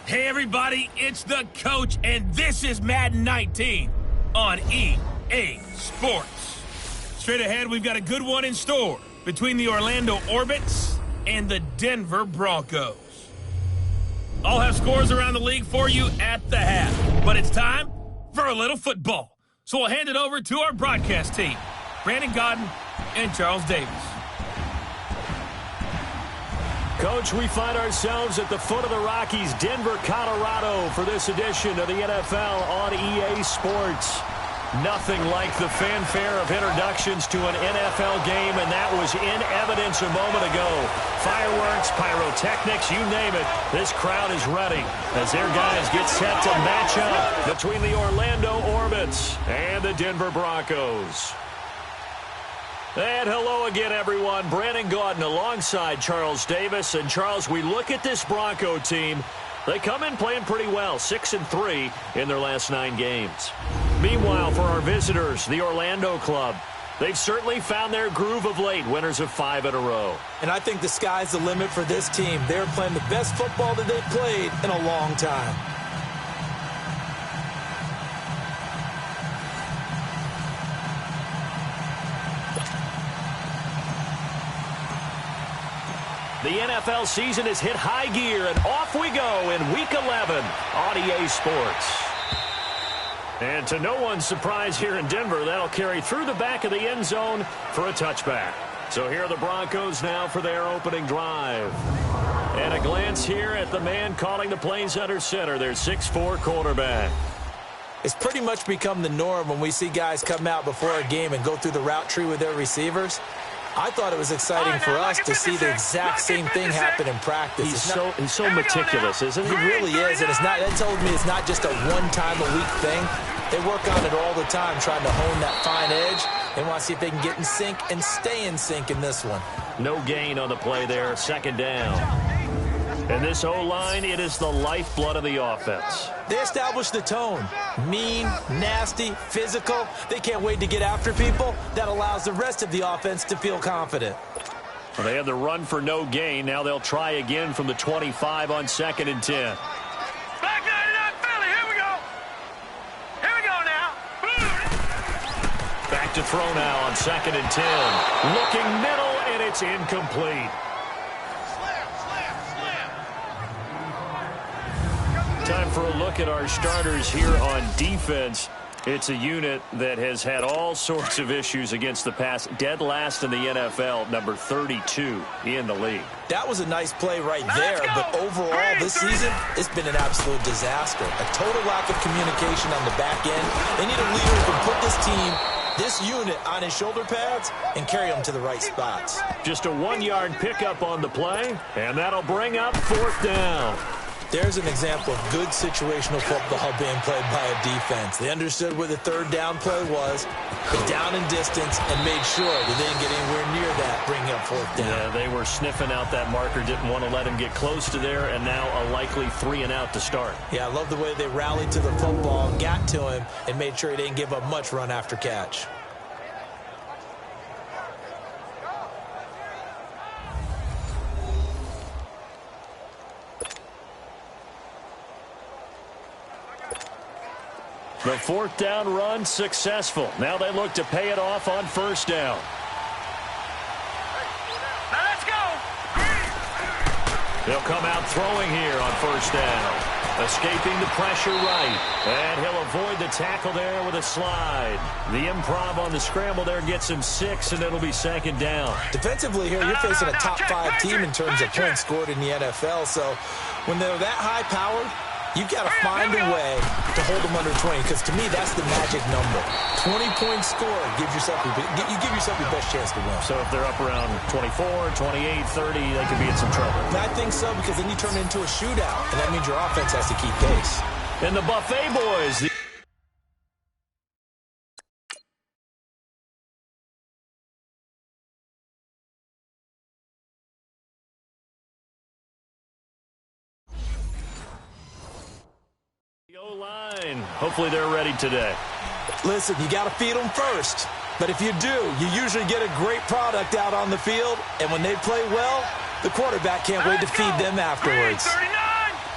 Hey everybody, it's the coach, and this is Madden 19 on EA Sports. Straight ahead, we've got a good one in store between the Orlando Orbits and the Denver Broncos. I'll have scores around the league for you at the half, but it's time for a little football. So we'll hand it over to our broadcast team, Brandon Godden and Charles Davis. Coach, we find ourselves at the foot of the Rockies, Denver, Colorado, for this edition of the NFL on EA Sports. Nothing like the fanfare of introductions to an NFL game, and that was in evidence a moment ago. Fireworks, pyrotechnics, you name it. This crowd is ready as their guys get set to match up between the Orlando Orbits and the Denver Broncos. And hello again, everyone. Brandon Gaudin alongside Charles Davis. And, Charles, we look at this Bronco team. They come in playing pretty well, 6-3 in their last 9 games. Meanwhile, for our visitors, the Orlando club, they've certainly found their groove of late, winners of 5 in a row. And I think the sky's the limit for this team. They're playing the best football that they've played in a long time. The NFL season has hit high gear, and off we go in Week 11 on EA Sports. And to no one's surprise here in Denver, that'll carry through the back of the end zone for a touchback. So here are the Broncos now for their opening drive. And a glance here at the man calling the plays under center, their 6'4" quarterback. It's pretty much become the norm when we see guys come out before a game and go through the route tree with their receivers. I thought it was exciting for us to see the exact same thing happen in practice. He's so meticulous, isn't he? He really is, and that told me it's not just a one-time-a-week thing. They work on it all the time, trying to hone that fine edge. They want to see if they can get in sync and stay in sync in this one. No gain on the play there, second down. And this O-line, it is the lifeblood of the offense. They establish the tone. Mean, nasty, physical. They can't wait to get after people. That allows the rest of the offense to feel confident. Well, they had the run for no gain. Now they'll try again from the 25 on 2nd and 10. Back 99 Philly, here we go. Here we go now. Back to throw now on 2nd and 10. Looking middle, and it's incomplete. Time for a look at our starters here on defense. It's a unit that has had all sorts of issues against the pass. Dead last in the NFL, number 32 in the league. That was a nice play right there, but overall this season, it's been an absolute disaster. A total lack of communication on the back end. They need a leader who can put this unit on his shoulder pads and carry them to the right spots. Just a 1-yard pickup on the play, and that'll bring up 4th down. There's an example of good situational football being played by a defense. They understood where the 3rd down play was, but down in distance, and made sure they didn't get anywhere near that, bringing up 4th down. Yeah, they were sniffing out that marker, didn't want to let him get close to there, and now a likely 3-and-out to start. Yeah, I love the way they rallied to the football, got to him, and made sure he didn't give up much run after catch. The 4th down run successful. Now they look to pay it off on 1st down. Now let's go. He'll come out throwing here on 1st down. Escaping the pressure right. And he'll avoid the tackle there with a slide. The improv on the scramble there gets him 6, and it'll be 2nd down. Defensively here, you're facing a top 5 team in terms of points scored in the NFL. So when they're that high-powered, you've got to find a way to hold them under 20, because to me, that's the magic number. 20-point score gives yourself you give yourself your best chance to win. So if they're up around 24, 28, 30, they could be in some trouble. I think so, because then you turn it into a shootout, and that means your offense has to keep pace. And the Buffet boys. O-line. Hopefully they're ready today. Listen, you got to feed them first. But if you do, you usually get a great product out on the field. And when they play well, the quarterback can't wait to feed them afterwards.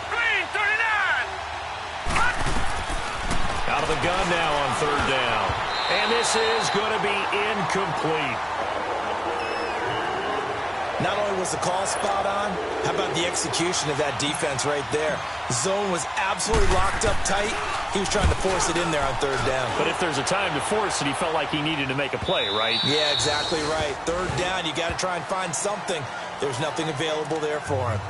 Green 39. Out of the gun now on 3rd down. And this is going to be incomplete. Not only was the call spot on, how about the execution of that defense right there? Zone was absolutely locked up tight. He was trying to force it in there on 3rd down. But if there's a time to force it, he felt like he needed to make a play, right? Yeah, exactly right. 3rd down, you got to try and find something. There's nothing available there for him.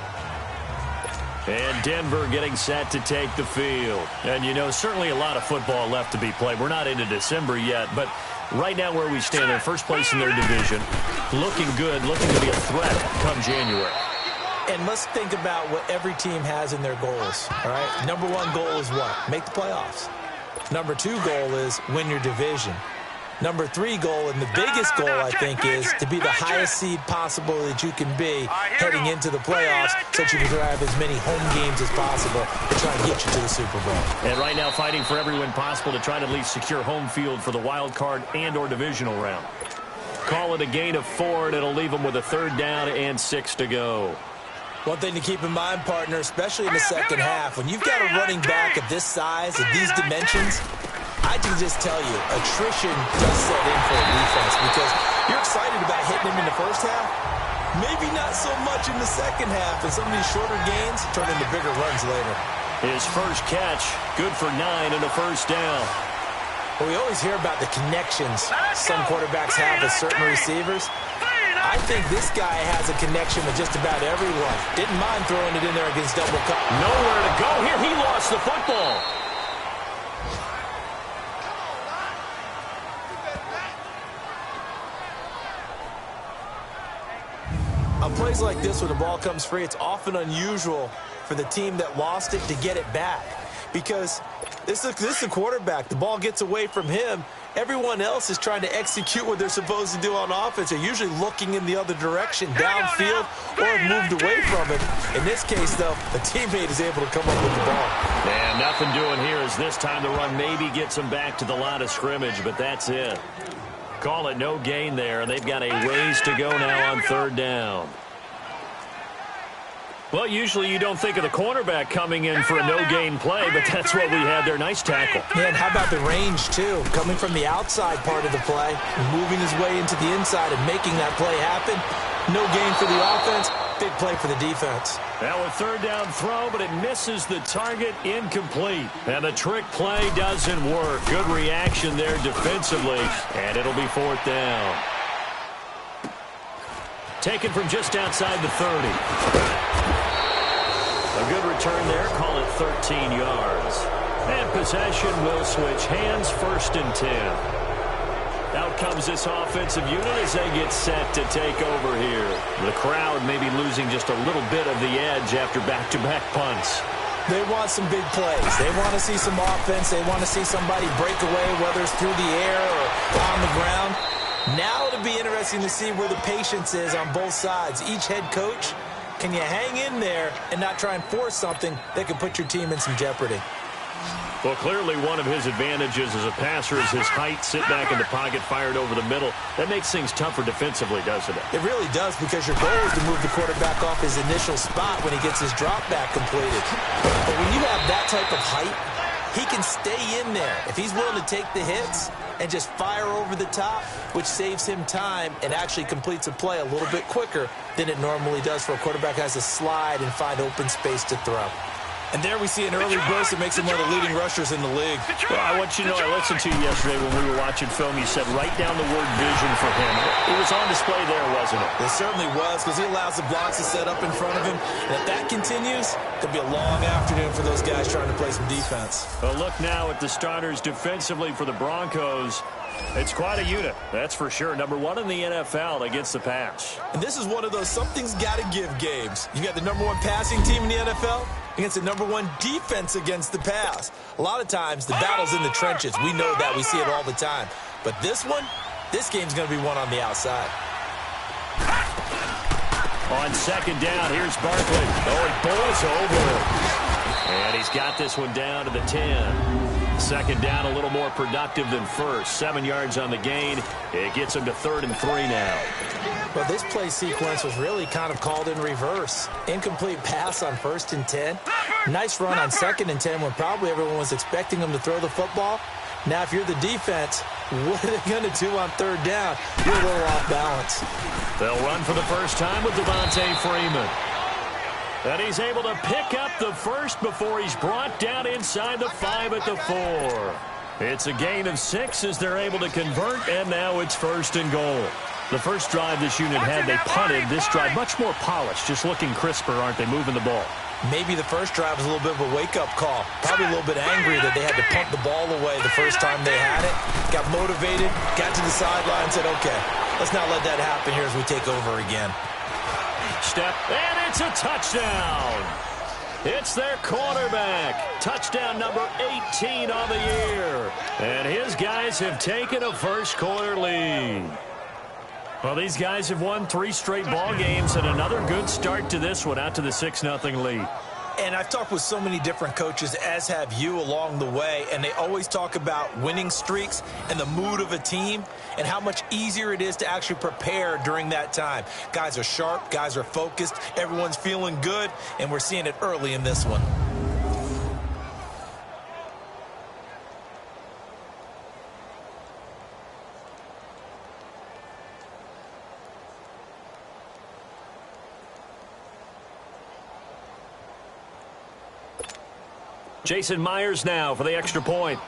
And Denver getting set to take the field. And, you know, certainly a lot of football left to be played. We're not into December yet, but right now where we stand, they're first place in their division. Looking good, looking to be a threat come January. And let's think about what every team has in their goals, all right? Number 1 goal is what? Make the playoffs. Number 2 goal is win your division. Number 3 goal, and the biggest goal, I think, is to be the highest seed possible that you can be heading into the playoffs so that you can drive as many home games as possible to try and get you to the Super Bowl. And right now fighting for every win possible to try to at least secure home field for the wild card and or divisional round. Call it a gain of 4, and it'll leave them with a 3rd down and 6 to go. One thing to keep in mind, partner, especially in the second half, when you've got a running back of this size, of these dimensions, I can just tell you, attrition does set in for a defense, because you're excited about hitting him in the first half. Maybe not so much in the second half, and some of these shorter gains turn into bigger runs later. His first catch, good for 9 and a 1st down. Well, we always hear about the connections some quarterbacks have with certain receivers. I think this guy has a connection with just about everyone. Didn't mind throwing it in there against double coverage. Nowhere to go here. He lost the football. On plays like this where the ball comes free, it's often unusual for the team that lost it to get it back. Because this is a quarterback. The ball gets away from him. Everyone else is trying to execute what they're supposed to do on offense. They're usually looking in the other direction, downfield, or have moved away from it. In this case, though, a teammate is able to come up with the ball. And nothing doing here as this time the run maybe gets them back to the line of scrimmage, but that's it. Call it no gain there, and they've got a ways to go now on 3rd down. Well, usually you don't think of the cornerback coming in for a no-gain play, but that's what we had there. Nice tackle. Yeah, and how about the range, too? Coming from the outside part of the play, moving his way into the inside and making that play happen. No gain for the offense, big play for the defense. Now a third down throw, but it misses the target, incomplete. And the trick play doesn't work. Good reaction there defensively, and it'll be fourth down. Taken from just outside the 30. A good return there, call it 13 yards. And possession will switch hands, 1st and 10. Out comes this offensive unit as they get set to take over here. The crowd may be losing just a little bit of the edge after back-to-back punts. They want some big plays. They want to see some offense. They want to see somebody break away, whether it's through the air or on the ground. Now it'll be interesting to see where the patience is on both sides. Each head coach, can you hang in there and not try and force something that could put your team in some jeopardy? Well, clearly one of his advantages as a passer is his height, sit back in the pocket, fired over the middle. That makes things tougher defensively, doesn't it? It really does, because your goal is to move the quarterback off his initial spot when he gets his drop back completed. But when you have that type of height, he can stay in there. If he's willing to take the hits and just fire over the top, which saves him time and actually completes a play a little bit quicker than it normally does for a quarterback who has to slide and find open space to throw. And there we see an early burst that makes him one of the leading rushers in the league. Well, I want you to know, I listened to you yesterday when we were watching film. You said write down the word vision for him. It was on display there, wasn't it? It certainly was, because he allows the blocks to set up in front of him. And if that continues, it could be a long afternoon for those guys trying to play some defense. Well, look now at the starters defensively for the Broncos. It's quite a unit, that's for sure. Number 1 in the NFL against the pass. And this is one of those something's got to give games. You got the number 1 passing team in the NFL against the number 1 defense against the pass. A lot of times, the battle's in the trenches. We know that. We see it all the time. But this game's going to be won on the outside. On 2nd down, here's Barkley. Oh, he bowls over. And he's got this one down to the 10. 2nd down, a little more productive than first. 7 yards on the gain. It gets him to 3rd and 3 now. Well, this play sequence was really kind of called in reverse. Incomplete pass on 1st and 10. Nice run on 2nd and 10 when probably everyone was expecting him to throw the football. Now, if you're the defense, what are they going to do on 3rd down? You're a little off balance. They'll run for the first time with Devontae Freeman. And he's able to pick up the first before he's brought down inside the 5 at the 4. It's a gain of 6 as they're able to convert, and now it's 1st and goal. The first drive this unit had, they punted. This drive, much more polished, just looking crisper, aren't they, moving the ball? Maybe the first drive was a little bit of a wake-up call. Probably a little bit angry that they had to punt the ball away the first time they had it. Got motivated, got to the sideline, and said, okay, let's not let that happen here as we take over again. Step, and it's a touchdown. It's their quarterback. Touchdown number 18 on the year. And his guys have taken a first-quarter lead. Well, these guys have won 3 straight ball games and another good start to this one, out to the 6-0 lead. And I've talked with so many different coaches, as have you, along the way, and they always talk about winning streaks and the mood of a team and how much easier it is to actually prepare during that time. Guys are sharp, guys are focused, everyone's feeling good, and we're seeing it early in this one. Jason Myers now for the extra point.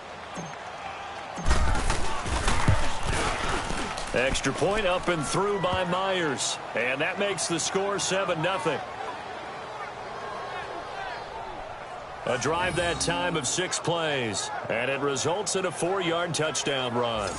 Extra point up and through by Myers. And that makes the score 7-0. A drive that time of 6 plays. And it results in a 4-yard touchdown run.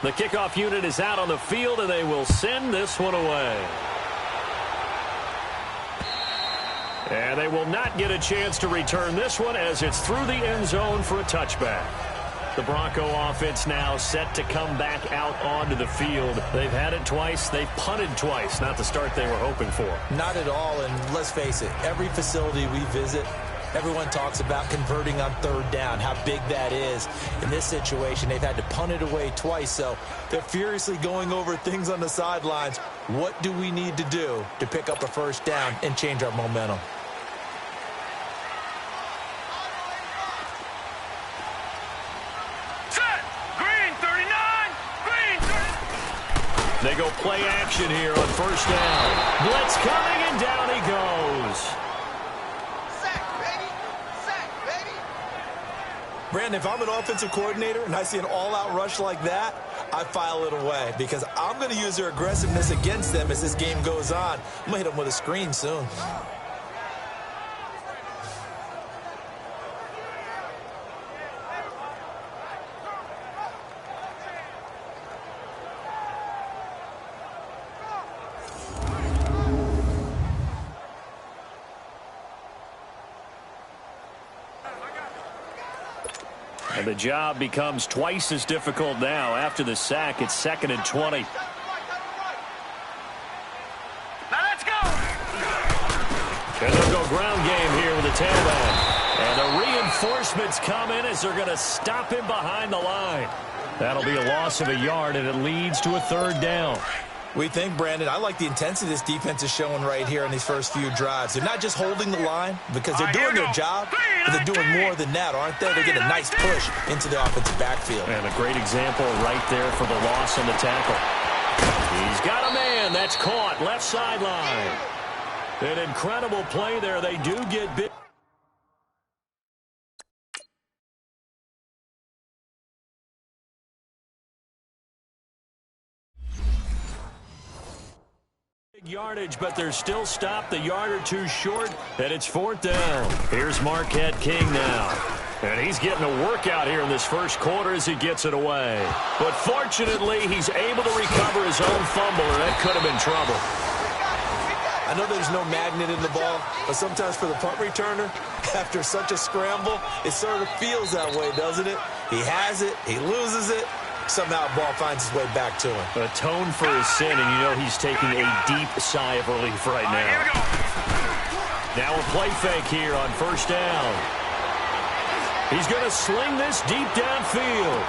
The kickoff unit is out on the field, and they will send this one away. And they will not get a chance to return this one as it's through the end zone for a touchback. The Bronco offense now set to come back out onto the field. They've had it twice. They've punted twice. Not the start they were hoping for. Not at all, and let's face it, every facility we visit, everyone talks about converting on third down, how big that is. In this situation, they've had to punt it away twice, so they're furiously going over things on the sidelines. What do we need to do to pick up a first down and change our momentum? They go play action here on first down. Blitz coming, and down he goes. Sack, baby. Sack, baby. Brandon, if I'm an offensive coordinator and I see an all-out rush like that, I file it away because I'm going to use their aggressiveness against them as this game goes on. I'm going to hit them with a screen soon. And the job becomes twice as difficult now. After the sack, it's 2nd and 20. Now let's go. And they'll go ground game here with the tailback. And the reinforcements come in as they're going to stop him behind the line. That'll be a loss of a yard, and it leads to a third down. We think, Brandon, I like the intensity this defense is showing right here in these first few drives. They're not just holding the line because they're doing their job, but they're doing more than that, aren't they? They're getting a nice push into the offensive backfield. And a great example right there for the loss on the tackle. He's got a man. That's caught. Left sideline. An incredible play there. They do get big. Yardage, but they're still stopped, the yard or two short, and it's 4th down. Here's Marquette King now. And he's getting a workout here in this first quarter as he gets it away. But fortunately, he's able to recover his own fumble, and that could have been trouble. I know there's no magnet in the ball, but sometimes for the punt returner, after such a scramble, it sort of feels that way, doesn't it? He has it, he loses it. Somehow the ball finds its way back to him. Atone for his sin, and you know he's taking a deep sigh of relief right now. Now a play fake here on first down. He's going to sling this deep downfield.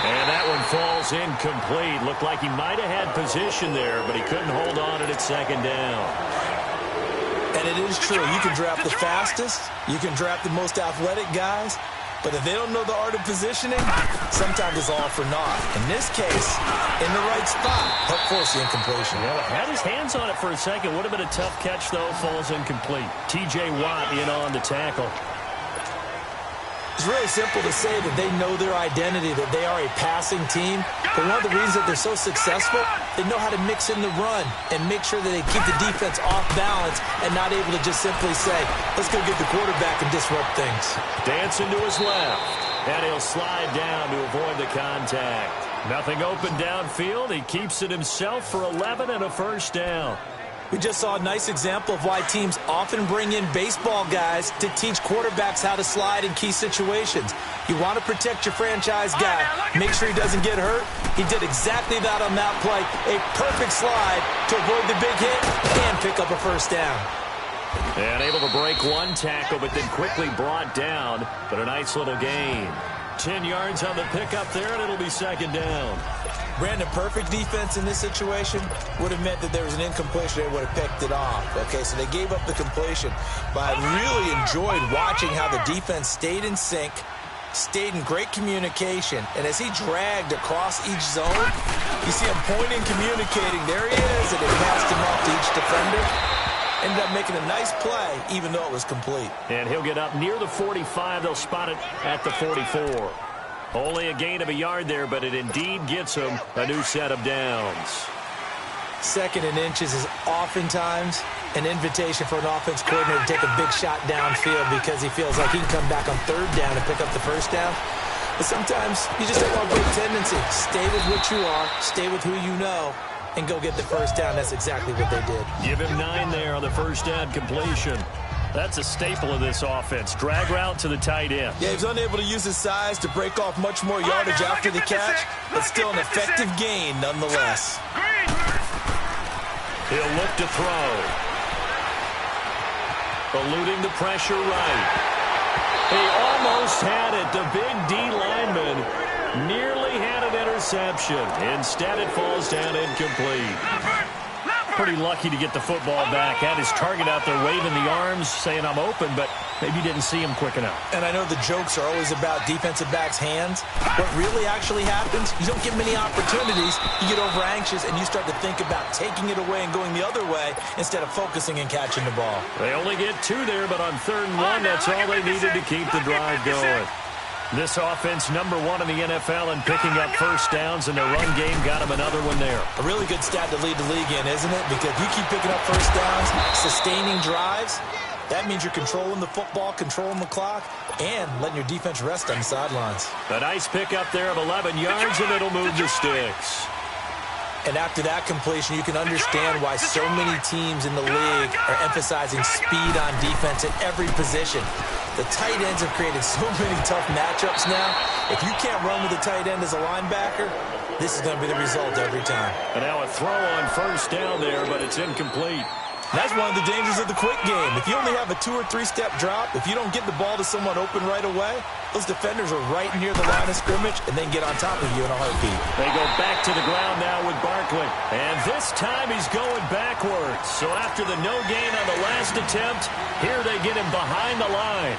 And that one falls incomplete. Looked like he might have had position there, but he couldn't hold on to it at 2nd down. And it is true. You can draft the fastest. You can draft the most athletic guys. But if they don't know the art of positioning, sometimes it's all for naught. In this case, in the right spot, help force the incompletion. Yeah, had his hands on it for a second. Would have been a tough catch, though. Falls incomplete. T.J. Watt in on the tackle. It's really simple to say that they know their identity, that they are a passing team. But one of the reasons that they're so successful, they know how to mix in the run and make sure that they keep the defense off balance and not able to just simply say, let's go get the quarterback and disrupt things. Dancing to his left, and he'll slide down to avoid the contact. Nothing open downfield. He keeps it himself for 11 and a first down. We just saw a nice example of why teams often bring in baseball guys to teach quarterbacks how to slide in key situations. You want to protect your franchise guy. Make sure he doesn't get hurt. He did exactly that on that play. A perfect slide to avoid the big hit and pick up a first down. And able to break one tackle, but then quickly brought down. But a nice little gain. 10 yards on the pickup there, and it'll be 2nd down. Brandon, perfect defense in this situation would have meant that there was an incompletion. They would have picked it off. Okay, so they gave up the completion. But I really enjoyed watching how the defense stayed in sync, stayed in great communication. And as he dragged across each zone, you see him pointing, communicating. There he is, and they passed him off to each defender. Ended up making a nice play, even though it was complete. And he'll get up near the 45. They'll spot it at the 44. Only a gain of a yard there, but it indeed gets him a new set of downs. 2nd and inches is oftentimes an invitation for an offense coordinator to take a big shot downfield because he feels like he can come back on 3rd down and pick up the first down. But sometimes you just don't want to break tendency. Stay with what you are, stay with who you know, and go get the first down. That's exactly what they did. Give him 9 there on the first down completion. That's a staple of this offense. Drag route to the tight end. Yeah, he was unable to use his size to break off much more yardage after the catch, but still an effective gain nonetheless. He'll look to throw. Eluding the pressure right. He almost had it. The big D lineman nearly had an interception. Instead, it falls down incomplete. Pretty lucky to get the football back. Had his target out there waving the arms, saying I'm open, but maybe didn't see him quick enough. And I know the jokes are always about defensive backs' hands. What really actually happens, you don't get many opportunities. You get over anxious, and you start to think about taking it away and going the other way instead of focusing and catching the ball. They only get 2 there, but on 3rd and 1, that's all they needed to keep the drive going. This offense, number 1 in the NFL in picking up first downs, and their run game got him another one there. A really good stat to lead the league in, isn't it? Because if you keep picking up first downs, sustaining drives, that means you're controlling the football, controlling the clock, and letting your defense rest on the sidelines. A nice pickup there of 11 yards, and it'll move the sticks. And after that completion, you can understand why so many teams in the league are emphasizing speed on defense at every position. The tight ends have created so many tough matchups now. If you can't run with a tight end as a linebacker, this is going to be the result every time. And now a throw on first down there, but it's incomplete. That's one of the dangers of the quick game. If you only have a 2- or 3-step drop, if you don't get the ball to someone open right away, those defenders are right near the line of scrimmage and then get on top of you in a heartbeat. They go back to the ground now with Barkley. And this time he's going backwards. So after the no gain on the last attempt, here they get him behind the line.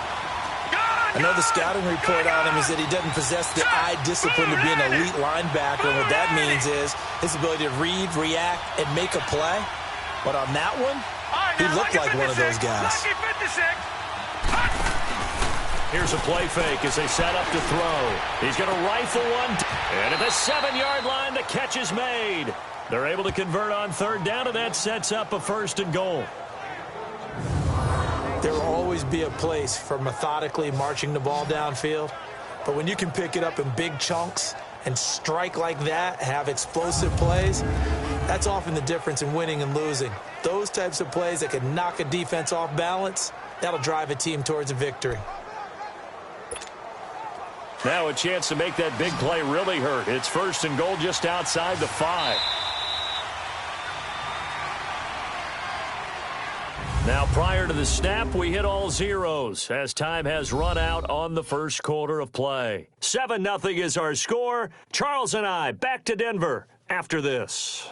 I know the scouting report on him is that he doesn't possess the eye discipline to be an elite linebacker. And what that means is his ability to read, react, and make a play. But on that one, he looked like one of those guys. Here's a play fake as they set up to throw. He's going to rifle one. And at the 7-yard line, the catch is made. They're able to convert on 3rd down, and that sets up a 1st and goal. There will always be a place for methodically marching the ball downfield. But when you can pick it up in big chunks and strike like that, have explosive plays, that's often the difference in winning and losing. Those types of plays that can knock a defense off balance, that'll drive a team towards a victory. Now a chance to make that big play really hurt. It's 1st and goal just outside the 5. Now prior to the snap, we hit all zeros as time has run out on the first quarter of play. 7-0 is our score. Charles and I back to Denver after this.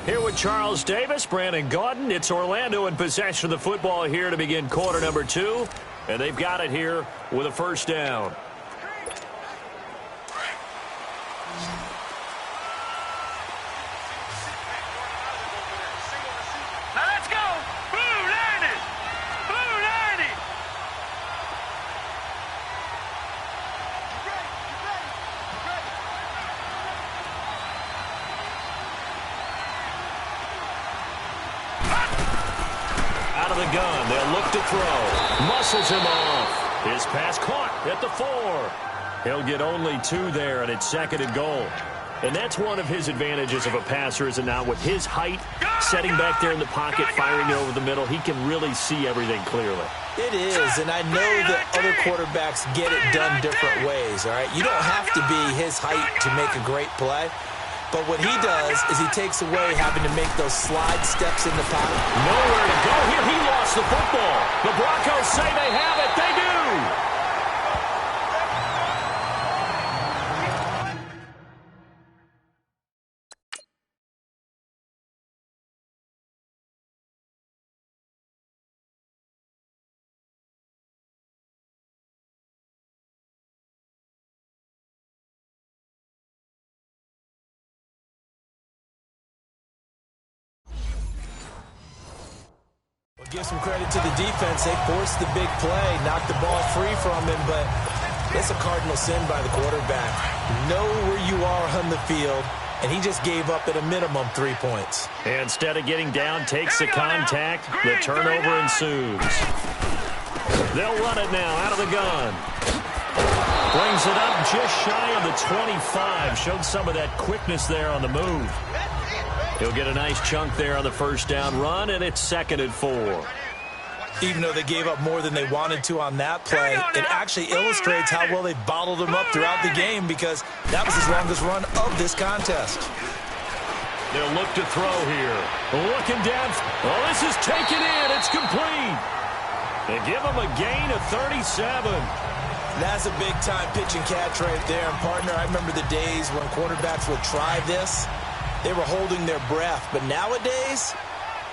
Here with Charles Davis, Brandon Gaudin. It's Orlando in possession of the football here to begin quarter number 2. And they've got it here with a first down. Now let's go. Blue 90. Blue 90. Out of the gun, they'll look to throw. Muscles him off. His pass caught at the 4. He'll get only 2 there, and it's 2nd and goal. And that's one of his advantages of a passer, is it not? With his height, setting back there in the pocket, firing it over the middle, he can really see everything clearly. It is, and I know that other quarterbacks get it done different ways, all right? You don't have to be his height to make a great play. But what he does is he takes away having to make those slide steps in the pocket. Nowhere to go here. He lost the football. The Broncos say they have it. They do. Give some credit to the defense. They forced the big play, knocked the ball free from him, but that's a cardinal sin by the quarterback. Know where you are on the field and he just gave up at a minimum 3 points. Instead of getting down, takes the contact. The turnover ensues. They'll run it now out of the gun. Brings it up just shy of the 25. Showed some of that quickness there on the move. He'll get a nice chunk there on the first down run, and it's 2nd and 4. Even though they gave up more than they wanted to on that play, it actually illustrates how well they bottled him up throughout the game, because that was his longest run of this contest. They'll look to throw here. Looking down. Oh, this is taken in. It's complete. They give him a gain of 37. That's a big-time pitch and catch right there. And, partner, I remember the days when quarterbacks would try this. They were holding their breath. But nowadays,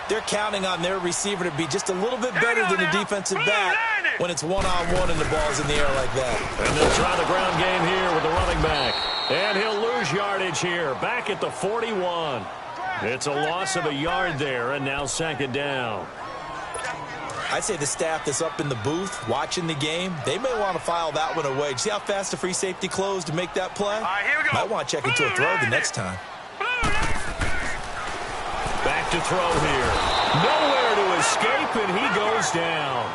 they're counting on their receiver to be just a little bit better than the defensive back when it's one-on-one and the ball's in the air like that. And they'll try the ground game here with the running back. And he'll lose yardage here, back at the 41. It's a loss of a yard there, and now 2nd down. I'd say the staff that's up in the booth watching the game, they may want to file that one away. See how fast the free safety closed to make that play? Here we go. Might want to check into a throw the next time. Back to throw here. Nowhere to escape, and he goes down.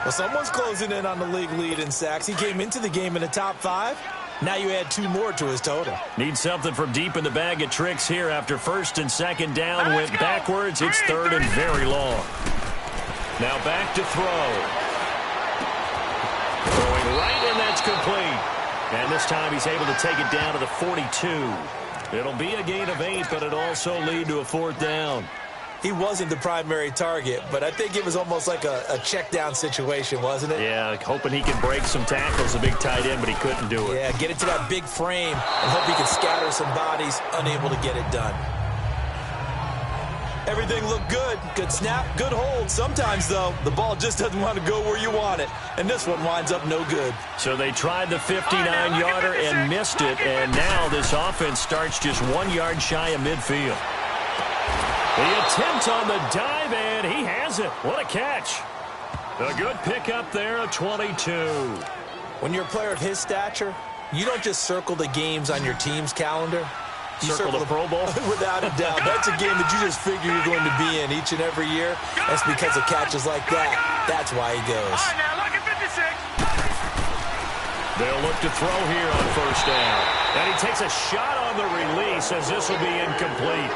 Well, someone's closing in on the league lead in sacks. He came into the game in the top 5. Now you add 2 more to his total. Need something from deep in the bag of tricks here after 1st and 2nd down. Went backwards. It's 3rd and very long. Now back to throw. Throwing right, and that's complete. And this time he's able to take it down to the 42. It'll be a gain of 8, but it'll also lead to a 4th down. He wasn't the primary target, but I think it was almost like a check down situation, wasn't it? Yeah, hoping he could break some tackles, a big tight end, but he couldn't do it. Yeah, get it to that big frame and hope he could scatter some bodies, unable to get it done. Everything looked good. Good snap, good hold. Sometimes, though, the ball just doesn't want to go where you want it, and this one winds up no good. So they tried the 59-yarder and missed it, and now this offense starts just 1 yard shy of midfield. The attempt on the dive, and he has it. What a catch. A good pickup there at 22. When you're a player of his stature, you don't just circle the games on your team's calendar. You circle the Pro Bowl? Without a doubt. That's a game that you just figure you're going to be in each and every year. That's because of catches like that. That's why he goes. All right, now look at 56. They'll look to throw here on 1st down. And he takes a shot on the release as this will be incomplete.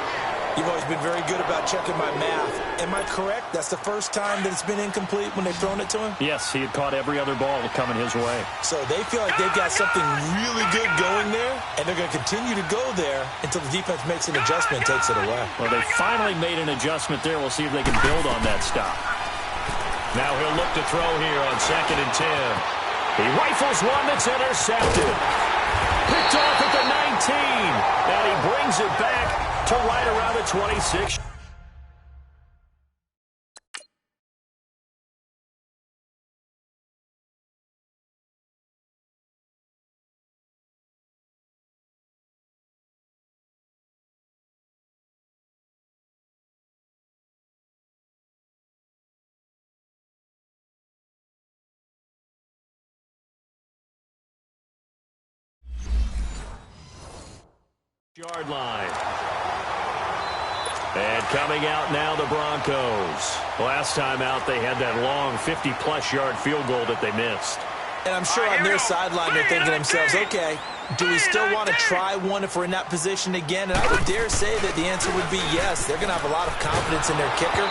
You've always been very good about checking my math. Am I correct? That's the first time that it's been incomplete when they've thrown it to him? Yes, he had caught every other ball coming his way. So they feel like they've got something really good going there, and they're going to continue to go there until the defense makes an adjustment and takes it away. Well, they finally made an adjustment there. We'll see if they can build on that stop. Now he'll look to throw here on 2nd and 10. He rifles one that's intercepted. Picked off at the 19, and he brings it back to right around the 26. Yard line. And coming out now, the Broncos. Last time out, they had that long 50-plus yard field goal that they missed. And I'm sure on their sideline, they're thinking to themselves, okay, do we still want to try one if we're in that position again? And I would dare say that the answer would be yes. They're going to have a lot of confidence in their kicker.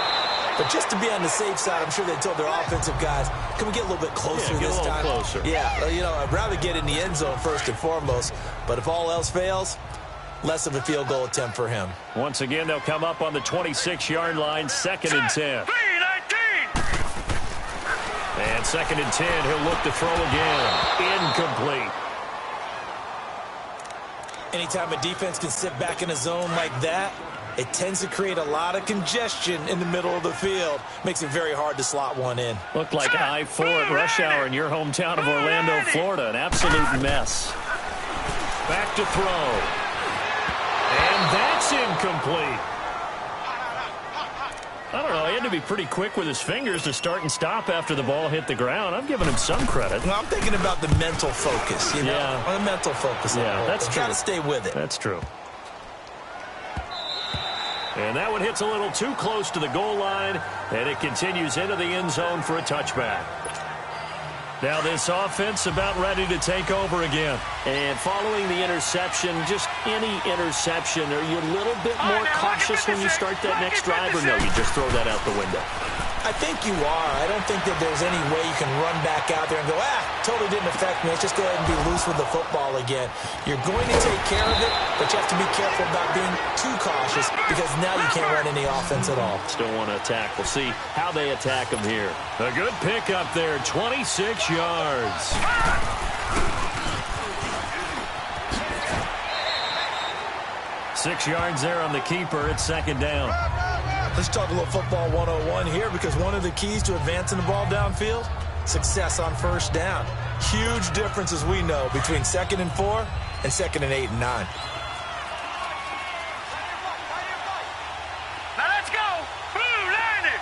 But just to be on the safe side, I'm sure they told their offensive guys, can we get a little bit closer this time? Get a little closer. Yeah, you know, I'd rather get in the end zone first and foremost. But if all else fails, less of a field goal attempt for him. Once again, they'll come up on the 26-yard line, 2nd and 10. And 2nd and 10, he'll look to throw again. Incomplete. Anytime a defense can sit back in a zone like that, it tends to create a lot of congestion in the middle of the field. Makes it very hard to slot one in. Looked like I-4 at rush hour in your hometown of Orlando, Florida. An absolute mess. Back to throw. And that's incomplete. I don't know. He had to be pretty quick with his fingers to start and stop after the ball hit the ground. I'm giving him some credit. Well, I'm thinking about the mental focus, you know? Yeah. The mental focus. Yeah, that's true. Got to stay with it. That's true. And that one hits a little too close to the goal line, and it continues into the end zone for a touchback. Now this offense about ready to take over again. And following the interception, just any interception, are you a little bit more cautious when you start that next drive, or no, you just throw that out the window? I think you are. I don't think that there's any way you can run back out there and go, totally didn't affect me. Let's just go ahead and be loose with the football again. You're going to take care of it, but you have to be careful about being too cautious because now you can't run any offense at all. Still want to attack. We'll see how they attack him here. A good pick up there, 26 yards. 6 yards there on the keeper. It's second down. Let's talk a little football 101 here because one of the keys to advancing the ball downfield, success on first down. Huge difference, as we know, between 2nd and 4 and 2nd and 8 and 9. Now let's go. Blue line it.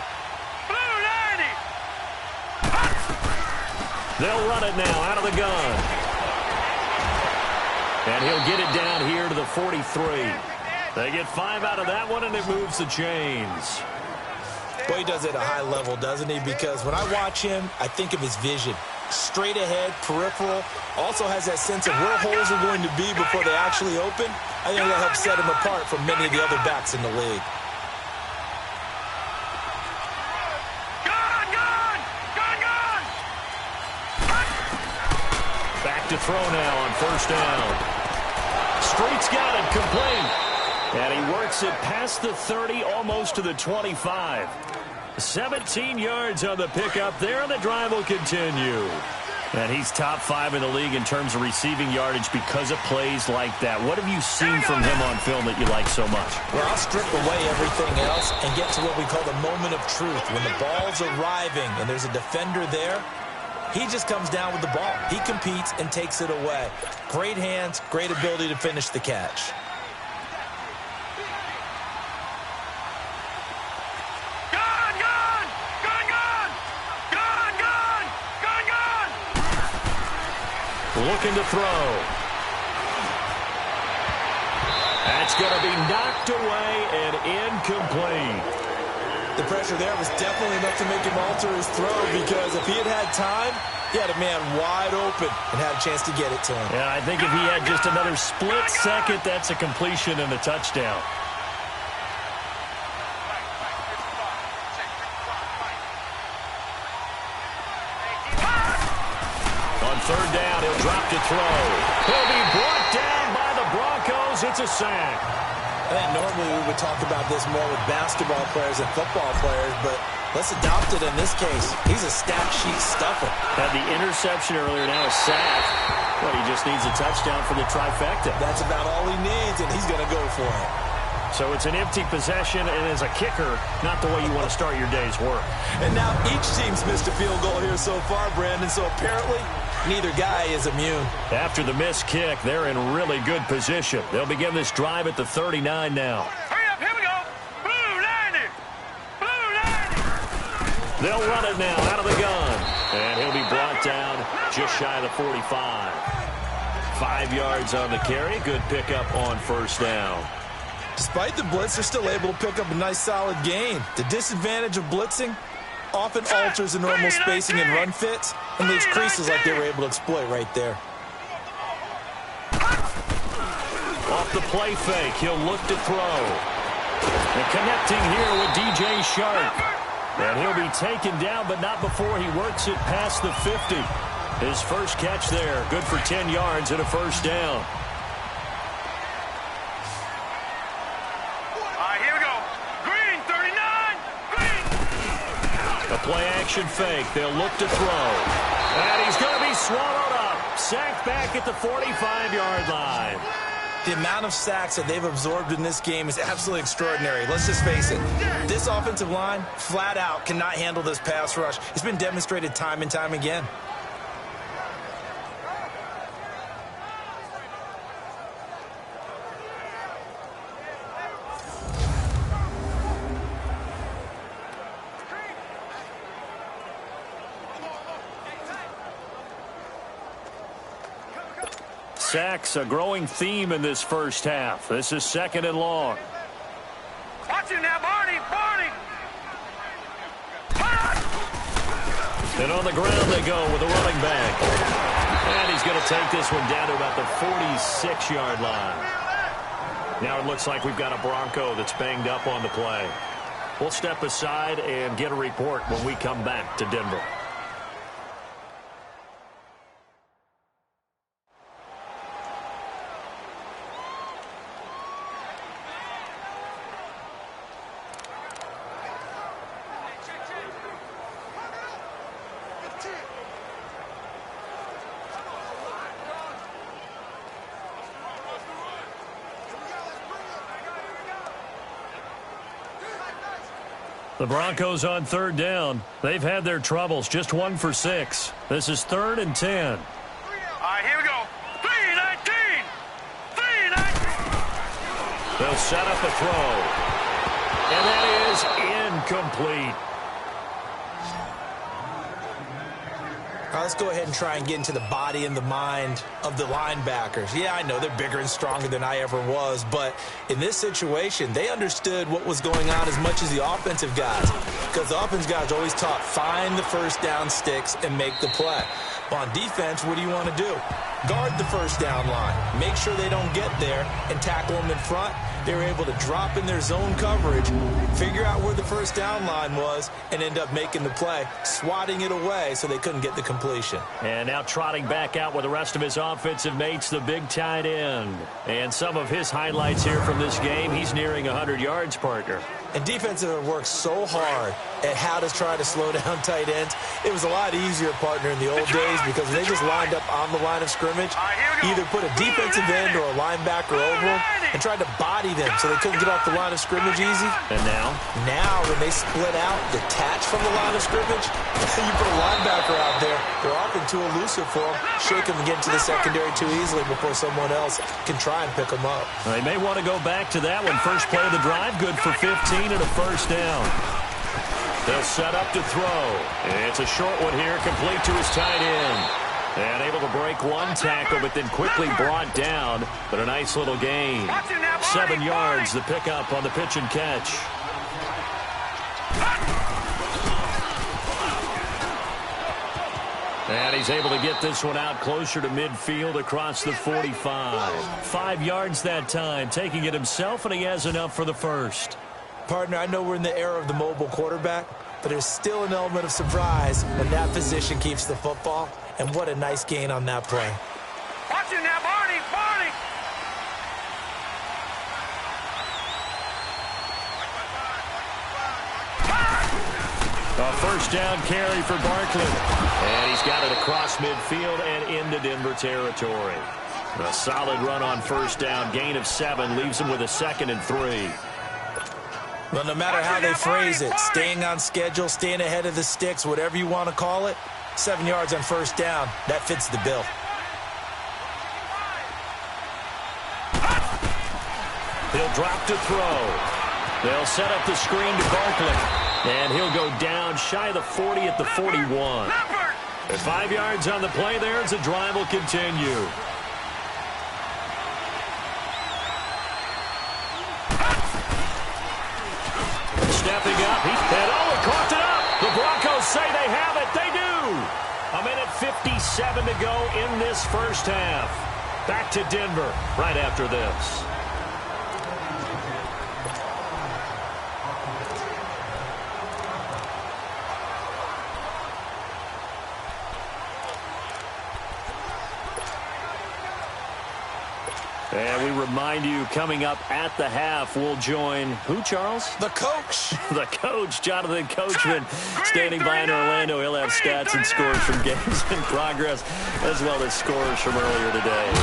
Blue line it. They'll run it now out of the gun. And he'll get it down here to the 43. They get 5 out of that one, and it moves the chains. Boy, he does it at a high level, doesn't he? Because when I watch him, I think of his vision. Straight ahead, peripheral. Also has that sense of where holes are going to be before they actually open. I think that helps set him apart from many of the other backs in the league. Back to throw now on first down. Street's got it, complete. And he works it past the 30, almost to the 25. 17 yards on the pickup there, and the drive will continue. And he's top 5 in the league in terms of receiving yardage because of plays like that. What have you seen from him on film that you like so much? Well, I'll strip away everything else and get to what we call the moment of truth. When the ball's arriving and there's a defender there, he just comes down with the ball. He competes and takes it away. Great hands, great ability to finish the catch. Looking to throw. That's going to be knocked away and incomplete. The pressure there was definitely enough to make him alter his throw because if he had had time, he had a man wide open and had a chance to get it to him. Yeah, I think if he had just another split second, that's a completion and a touchdown. Third down, he'll drop to throw. He'll be brought down by the Broncos. It's a sack. I think normally we would talk about this more with basketball players and football players, but let's adopt it in this case. He's a stat sheet stuffer. Had the interception earlier, now a sack. But he just needs a touchdown for the trifecta. That's about all he needs, and he's going to go for it. So it's an empty possession, and as a kicker, not the way you want to start your day's work. And now each team's missed a field goal here so far, Brandon, so apparently neither guy is immune. After the missed kick, they're in really good position. They'll begin this drive at the 39 now. Hurry up, here we go. Blue line it. Blue line it. They'll run it now out of the gun. And he'll be brought down just shy of the 45. 5 yards on the carry. Good pickup on first down. Despite the blitz, they're still able to pick up a nice solid gain. The disadvantage of blitzing often alters the normal spacing and run fits and leaves creases like they were able to exploit right there. Off the play fake, he'll look to throw. And connecting here with DJ Sharp. And he'll be taken down, but not before he works it past the 50. His first catch there, good for 10 yards and a first down. A play-action fake. They'll look to throw. And he's going to be swallowed up. Sacked back at the 45-yard line. The amount of sacks that they've absorbed in this game is absolutely extraordinary. Let's just face it. This offensive line, flat out, cannot handle this pass rush. It's been demonstrated time and time again. sacks a growing theme in this first half. This is 2nd and long. Watch him now, Barney. Barney. And on the ground they go with a running back. And he's going to take this one down to about the 46-yard line. Now it looks like we've got a Bronco that's banged up on the play. We'll step aside and get a report when we come back to Denver. The Broncos on 3rd down. They've had their troubles. Just 1 for 6. This is 3rd and 10. All right, here we go. 3-19. 3-19. They'll set up a throw. And that is incomplete. All right, let's go ahead and try and get into the body and the mind of the linebackers. Yeah, I know they're bigger and stronger than I ever was, but in this situation, they understood what was going on as much as the offensive guys, because the offensive guys always taught, find the first down sticks and make the play. Well, on defense, what do you want to do? Guard the first down line. Make sure they don't get there and tackle them in front. They were able to drop in their zone coverage, figure out where the first down line was, and end up making the play, swatting it away so they couldn't get the completion. And now trotting back out with the rest of his offensive mates, the big tight end. And some of his highlights here from this game, he's nearing 100 yards, partner. And defensive have worked so hard at how to try to slow down tight ends. It was a lot easier, partner, in the old days because they just lined up on the line of scrimmage, either put a defensive end or a linebacker over them and tried to body them so they couldn't get off the line of scrimmage easy. And now? Now, when they split out, detach from the line of scrimmage, you put a linebacker out there, they're often too elusive for them, shake them and get into the secondary too easily before someone else can try and pick them up. They may want to go back to that one. First play of the drive, good for 15 and a first down. They'll set up to throw. It's a short one here, complete to his tight end. And able to break one tackle, but then quickly brought down. But a nice little gain. 7 yards, the pickup on the pitch and catch. And he's able to get this one out closer to midfield across the 45. 5 yards that time, taking it himself, and he has enough for the first. Partner, I know we're in the era of the mobile quarterback, but there's still an element of surprise when that position keeps the football. And what a nice gain on that play. Watch him now, Barney. Barney. A first down carry for Barkley. And he's got it across midfield and into Denver territory. A solid run on first down. Gain of 7 leaves him with a 2nd and 3. Well, no matter how they phrase it, staying on schedule, staying ahead of the sticks, whatever you want to call it, 7 yards on first down, that fits the bill. He'll drop to throw. They'll set up the screen to Barkley. And he'll go down shy of the 40 at the 41. At 5 yards on the play there as the drive will continue. Stepping up, he caught it up. The Broncos say they have it. They do. 1:57 to go in this first half. Back to Denver right after this. And we remind you, coming up at the half, we'll join who, Charles? The coach. The coach, Jonathan Coachman, standing by in Orlando. He'll have stats and scores from games in progress, as well as scores from earlier today.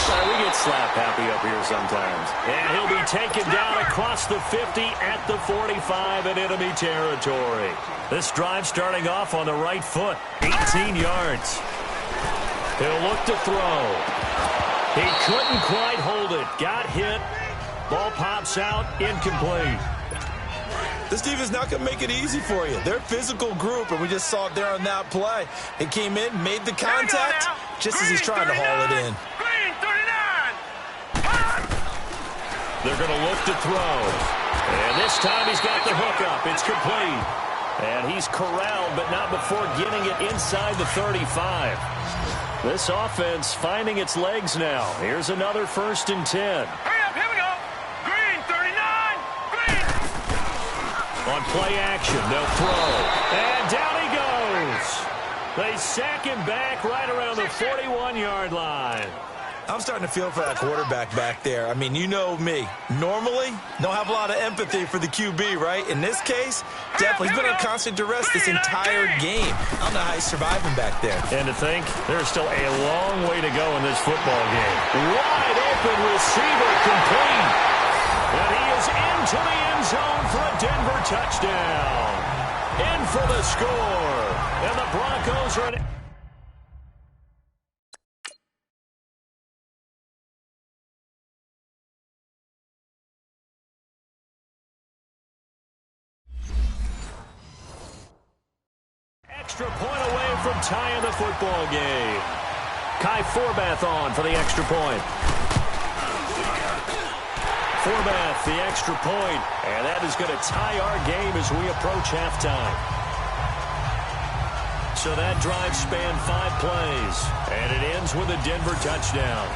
So, we get slap happy up here sometimes. And he'll be taken down across the 50 at the 45 in enemy territory. This drive starting off on the right foot, 18 yards. He'll look to throw. He couldn't quite hold it. Got hit. Ball pops out. Incomplete. This defense is not going to make it easy for you. They're a physical group, and we just saw it there on that play. He came in, made the contact, just as he's trying to haul it in. Green They're going to look to throw. And this time he's got the hook up. It's complete. And he's corralled, but not before getting it inside the 35. This offense finding its legs now. Here's another 1st and 10. Hurry up, here we go. Green, 39. Green. On play action, they'll throw. And down he goes. They sack him back right around the 41-yard line. I'm starting to feel for that quarterback back there. I mean, you know me. Normally, don't have a lot of empathy for the QB, right? In this case, definitely. He's been on constant duress this entire game. I don't know how he's surviving back there. And to think, there's still a long way to go in this football game. Wide open receiver complete. And he is into the end zone for a Denver touchdown. In for the score. And the Broncos are in. Extra point away from tying the football game. Kai Forbath on for the extra point. Forbath, the extra point, and that is going to tie our game as we approach halftime. So that drive spanned 5 plays, and it ends with a Denver touchdown.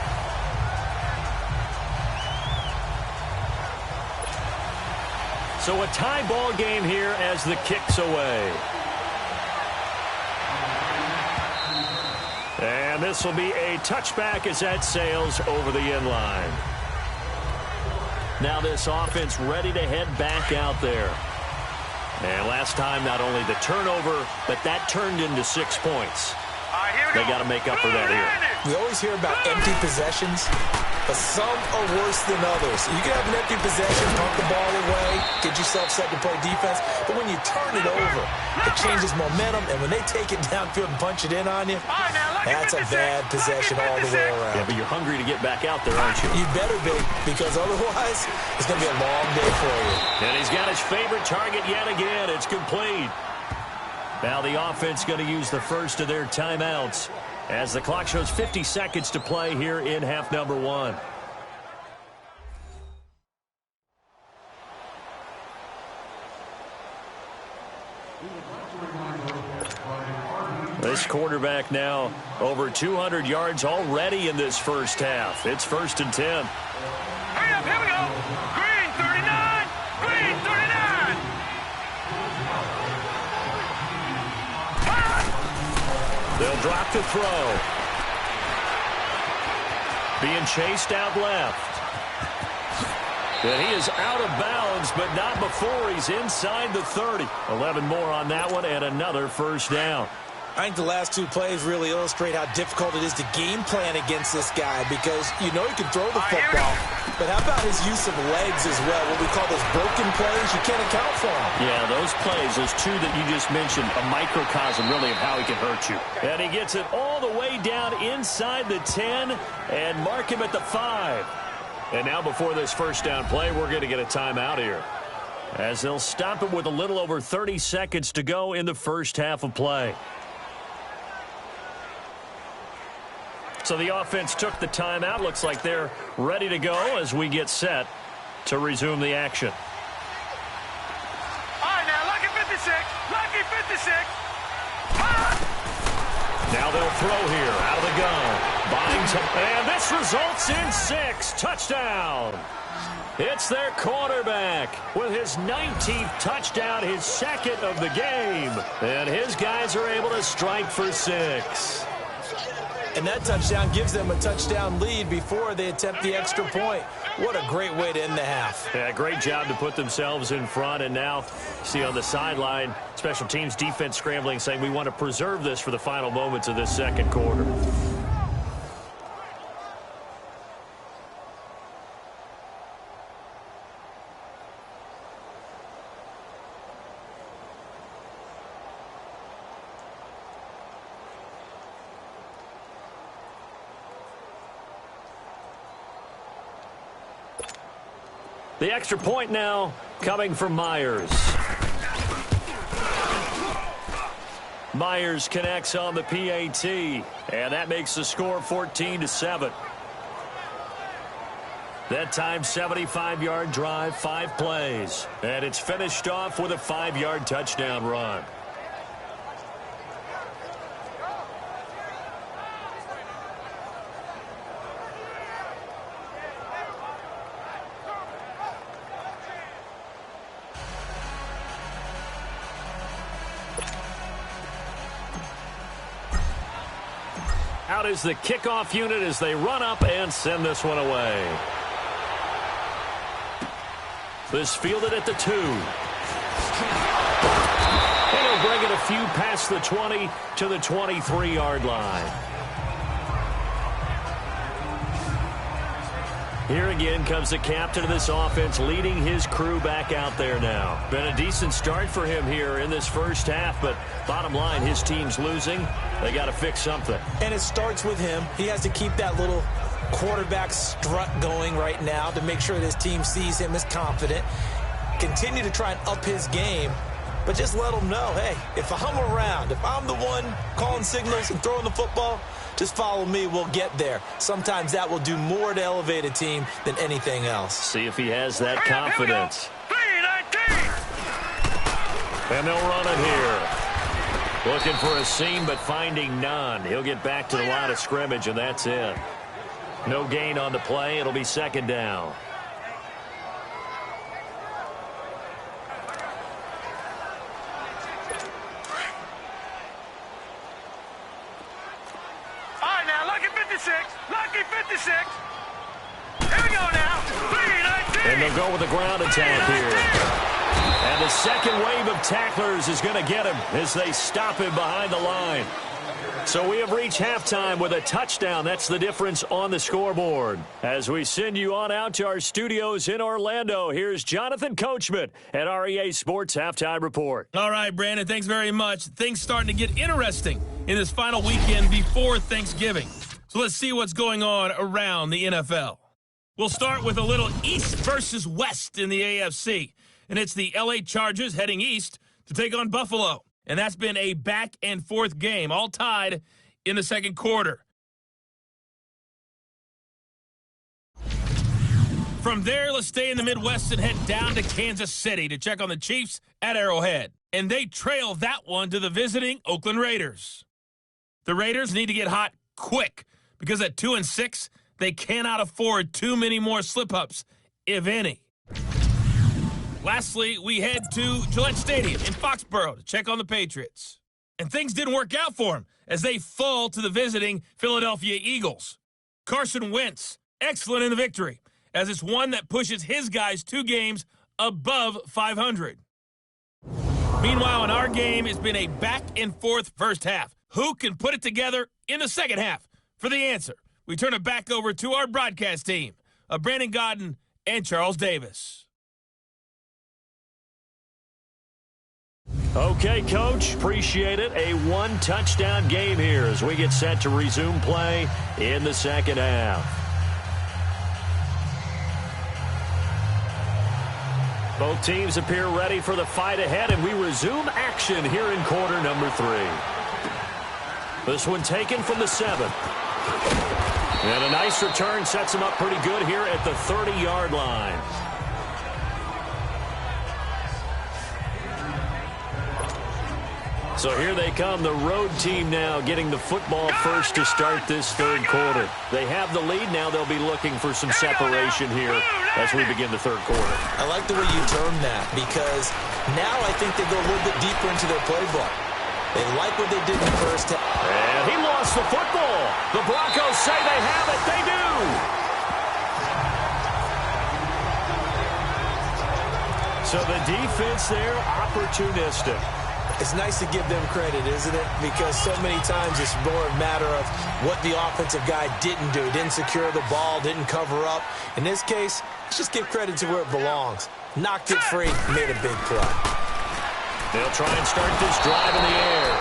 So a tie ball game here as the kick's away. And this will be a touchback as that sails over the end line. Now this offense ready to head back out there. And last time, not only the turnover, but that turned into 6 points. They got to make up for that here. We always hear about empty possessions, but some are worse than others. You can have an empty possession, pump the ball away, get yourself set to play defense, but when you turn it over, it changes momentum, and when they take it downfield and punch it in on you, that's a bad possession all the way around. Yeah, but you're hungry to get back out there, aren't you? You better be, because otherwise, it's going to be a long day for you. And he's got his favorite target yet again. It's complete. Now the offense going to use the first of their timeouts as the clock shows 50 seconds to play here in half number 1. This quarterback now over 200 yards already in this first half. It's 1st and 10. Hurry up, here we go. Green, 39. Green, 39. They'll drop to throw. Being chased out left. And he is out of bounds, but not before he's inside the 30. 11 more on that one and another first down. I think the last 2 plays really illustrate how difficult it is to game plan against this guy because you know he can throw the football, but how about his use of legs as well? What we call those broken plays, you can't account for them. Yeah, those plays, those 2 that you just mentioned, a microcosm really of how he can hurt you. And he gets it all the way down inside the 10 and mark him at the 5. And now before this first down play, we're going to get a timeout here, as they'll stop it with a little over 30 seconds to go in the first half of play. So the offense took the timeout. Looks like they're ready to go as we get set to resume the action. All right, now, lucky 56. Lucky 56. Now they'll throw here out of the gun. And this results in 6. Touchdown. It's their quarterback with his 19th touchdown, his 2nd of the game. And his guys are able to strike for 6. And that touchdown gives them a touchdown lead before they attempt the extra point. What a great way to end the half. Yeah, great job to put themselves in front. And now, see on the sideline, special teams defense scrambling, saying we want to preserve this for the final moments of this second quarter. The extra point now coming from Myers. Myers connects on the PAT, and that makes the score 14-7. That time, 75-yard drive, 5 plays. And it's finished off with a 5-yard touchdown run. Out is the kickoff unit as they run up and send this one away. This fielded at the 2. And he'll bring it a few past the 20 to the 23-yard line. Here again comes the captain of this offense leading his crew back out there now. Been a decent start for him here in this first half, but bottom line, his team's losing. They got to fix something. And it starts with him. He has to keep that little quarterback strut going right now to make sure that his team sees him as confident. Continue to try and up his game, but just let him know, hey, if I'm around, if I'm the one calling signals and throwing the football, just follow me, we'll get there. Sometimes that will do more to elevate a team than anything else. See if he has that confidence. And they'll run it here. Looking for a seam, but finding none. He'll get back to the line of scrimmage, and that's it. No gain on the play. It'll be second down. Lucky 56. Here we go now. 3-19. And they'll go with the ground attack here. And the second wave of tacklers is going to get him as they stop him behind the line. So we have reached halftime with a touchdown. That's the difference on the scoreboard. As we send you on out to our studios in Orlando, here's Jonathan Coachman at REA Sports Halftime Report. All right, Brandon, thanks very much. Things starting to get interesting in this final weekend before Thanksgiving. So let's see what's going on around the NFL. We'll start with a little East versus West in the AFC. And it's the LA Chargers heading east to take on Buffalo. And that's been a back-and-forth game, all tied in the second quarter. From there, let's stay in the Midwest and head down to Kansas City to check on the Chiefs at Arrowhead. And they trail that one to the visiting Oakland Raiders. The Raiders need to get hot quick, because at 2-6, they cannot afford too many more slip-ups, if any. Lastly, we head to Gillette Stadium in Foxborough to check on the Patriots. And things didn't work out for them as they fall to the visiting Philadelphia Eagles. Carson Wentz, excellent in the victory, as it's one that pushes his guys 2 games above 500. Meanwhile, in our game, it's been a back-and-forth first half. Who can put it together in the second half? For the answer, we turn it back over to our broadcast team of Brandon Godden and Charles Davis. Okay, Coach, appreciate it. A 1-touchdown game here as we get set to resume play in the second half. Both teams appear ready for the fight ahead, and we resume action here in quarter number 3. This one taken from the 7. And a nice return sets him up pretty good here at the 30-yard line. So here they come, the road team now getting the football first to start this third quarter. They have the lead now. They'll be looking for some separation here as we begin the third quarter. I like the way you termed that, because now I think they go a little bit deeper into their playbook. They like what they did in the first half. And he lost the football. The Broncos say they have it. They do. So the defense there, opportunistic. It's nice to give them credit, isn't it? Because so many times it's more a matter of what the offensive guy didn't do. Didn't secure the ball, didn't cover up. In this case, let's just give credit to where it belongs. Knocked it free, made a big play. They'll try and start this drive in the air.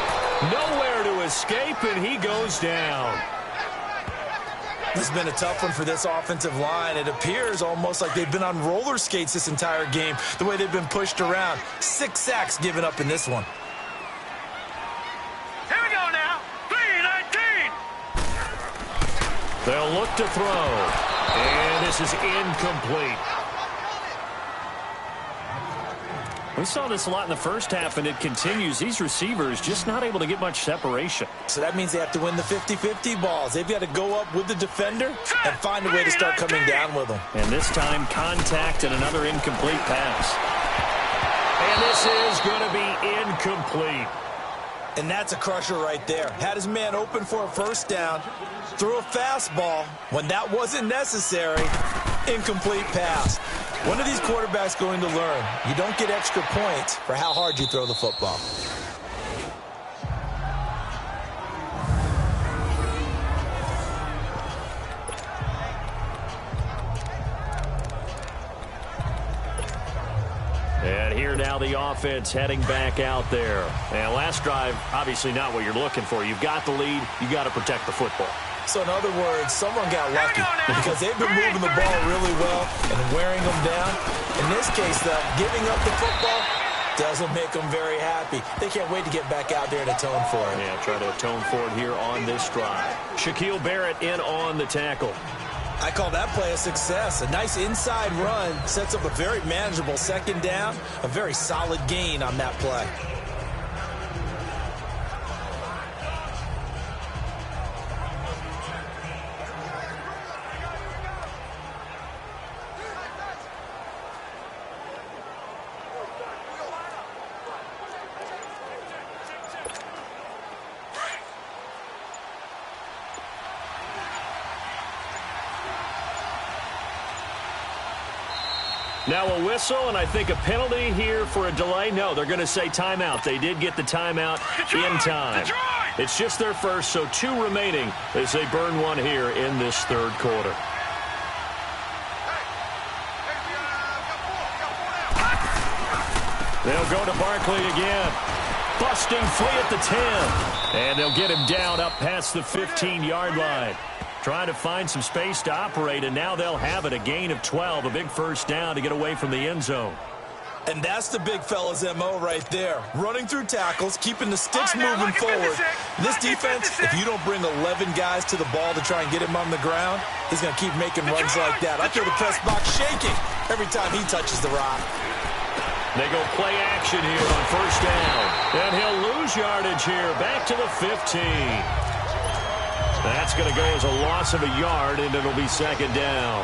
Nowhere to escape, and he goes down. This has been a tough one for this offensive line. It appears almost like they've been on roller skates this entire game, the way they've been pushed around. 6 sacks given up in this one. Here we go now. 3-19. They'll look to throw. And this is incomplete. We saw this a lot in the first half, and it continues. These receivers just not able to get much separation. So that means they have to win the 50-50 balls. They've got to go up with the defender and find a way to start coming down with them. And this time, contact and another incomplete pass. And this is going to be incomplete. And that's a crusher right there. Had his man open for a first down, threw a fastball when that wasn't necessary. Incomplete pass. When are these quarterbacks going to learn? You don't get extra points for how hard you throw the football. And here now the offense heading back out there. And last drive, obviously not what you're looking for. You've got the lead. You got to protect the football. So in other words, someone got lucky because they've been moving the ball really well and wearing them down. In this case, though, giving up the football doesn't make them very happy. They can't wait to get back out there and atone for it. Yeah, try to atone for it here on this drive. Shaquille Barrett in on the tackle. I call that play a success. A nice inside run sets up a very manageable second down, a very solid gain on that play. Now a whistle, and I think a penalty here for a delay. No, they're going to say timeout. They did get the timeout in time. It's just their first, so 2 remaining as they burn one here in this third quarter. They'll go to Barkley again. Busting free at the 10. And they'll get him down up past the 15-yard line. Trying to find some space to operate, and now they'll have it. A gain of 12, a big first down to get away from the end zone. And that's the big fella's MO right there. Running through tackles, keeping the sticks moving forward. This defense, if you don't bring 11 guys to the ball to try and get him on the ground, he's going to keep making runs like that. I feel the press box shaking every time he touches the rock. They go play action here on first down. And he'll lose yardage here, back to the 15. That's going to go as a loss of a yard, and it'll be second down.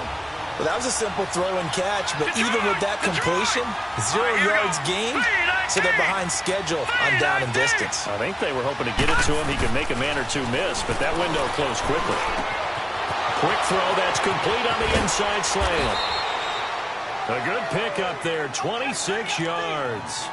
Well, that was a simple throw and catch, but even with that completion, 0 yards gained, so they're behind schedule on down and distance. I think they were hoping to get it to him. He could make a man or two miss, but that window closed quickly. Quick throw, that's complete on the inside slant. A good pick up there, 26 yards.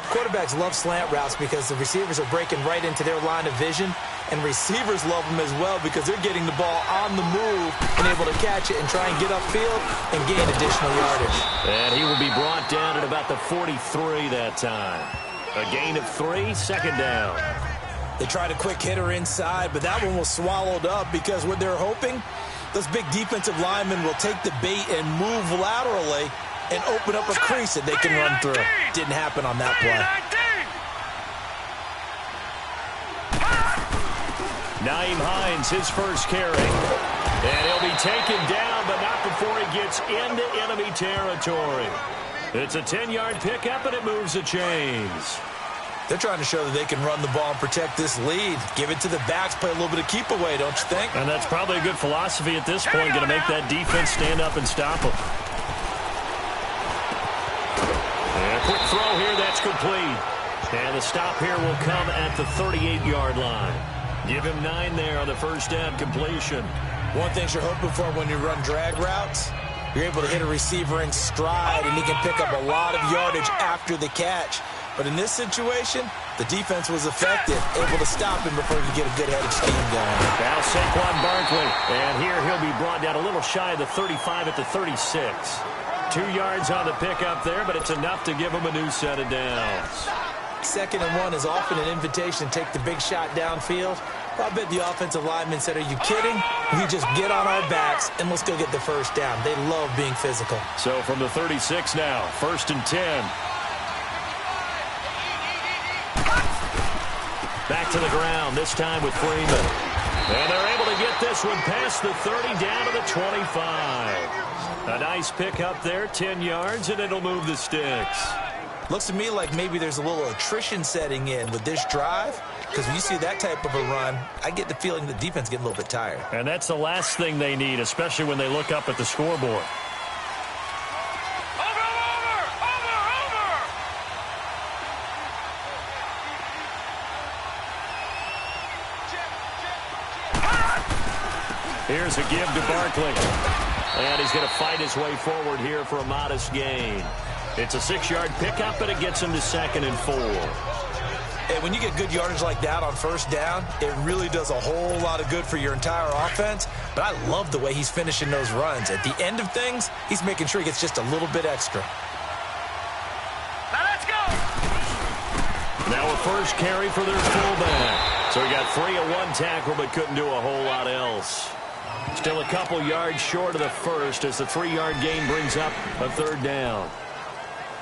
Quarterbacks love slant routes because the receivers are breaking right into their line of vision, and receivers love them as well because they're getting the ball on the move and able to catch it and try and get upfield and gain additional yardage. And he will be brought down at about the 43 that time. A gain of 3, second down. They tried a quick hitter inside, but that one was swallowed up because what they're hoping, those big defensive linemen will take the bait and move laterally and open up a crease that they can run through. Didn't happen on that play. Nyheim Hines, his first carry. And he'll be taken down, but not before he gets into enemy territory. It's a 10-yard pickup, and it moves the chains. They're trying to show that they can run the ball and protect this lead. Give it to the backs, play a little bit of keep away, don't you think? And that's probably a good philosophy at this point, going to make that defense stand up and stop them. And a quick throw here, that's complete. And the stop here will come at the 38-yard line. Give him 9 there on the first down completion. One thing you're hoping for when you run drag routes, you're able to hit a receiver in stride, and he can pick up a lot of yardage after the catch. But in this situation, the defense was effective, able to stop him before he could get a good-headed scheme going. Now Saquon Barkley, and here he'll be brought down a little shy of the 35 at the 36. 2 yards on the pickup there, but it's enough to give him a new set of downs. 2nd and 1 is often an invitation to take the big shot downfield. I bet the offensive lineman said, are you kidding? We just get on our backs and let's go get the first down. They love being physical. So from the 36 now, 1st and 10. Back to the ground, this time with Freeman. And they're able to get this one past the 30 down to the 25. A nice pickup there, 10 yards, and it'll move the sticks. Looks to me like maybe there's a little attrition setting in with this drive, because when you see that type of a run, I get the feeling the defense getting a little bit tired. And that's the last thing they need, especially when they look up at the scoreboard. Here's a give to Barkley. And he's going to fight his way forward here for a modest gain. It's a 6-yard pickup, but it gets him to 2nd and 4. Hey, when you get good yardage like that on first down, it really does a whole lot of good for your entire offense. But I love the way he's finishing those runs. At the end of things, he's making sure he gets just a little bit extra. Now let's go. Now a first carry for their fullback. So he got 3 at 1 tackle, but couldn't do a whole lot else. Still a couple yards short of the first as the 3-yard gain brings up a 3rd down.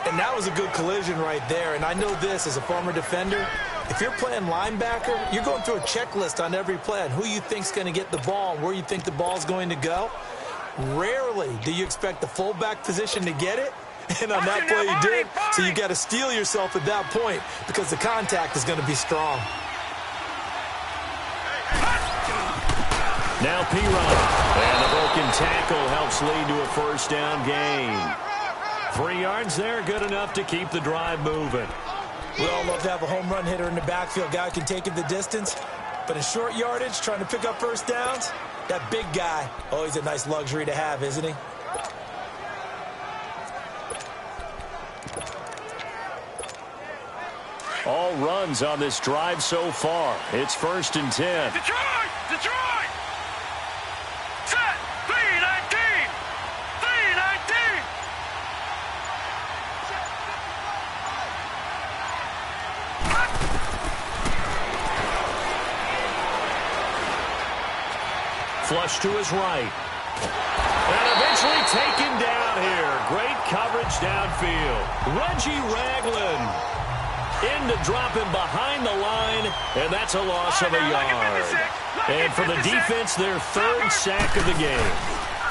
And that was a good collision right there. And I know this as a former defender. If you're playing linebacker, you're going through a checklist on every play on who you think's going to get the ball and where you think the ball's going to go. Rarely do you expect the fullback position to get it. And on that play you did. So you got to steel yourself at that point because the contact is going to be strong. Now P-Run. And the broken tackle helps lead to a 1st down gain. 3 yards there, good enough to keep the drive moving. We all love to have a home run hitter in the backfield. Guy who can take it the distance. But in short yardage, trying to pick up first downs, that big guy, oh, he's a nice luxury to have, isn't he? All runs on this drive so far. It's 1st and 10. Detroit! Detroit! Set! 3-19! 3-19! Flush to his right. And eventually taken down here. Great coverage downfield. Reggie Ragland in to drop him behind the line, and that's a loss of a yard. And for the defense, their 3rd sack of the game.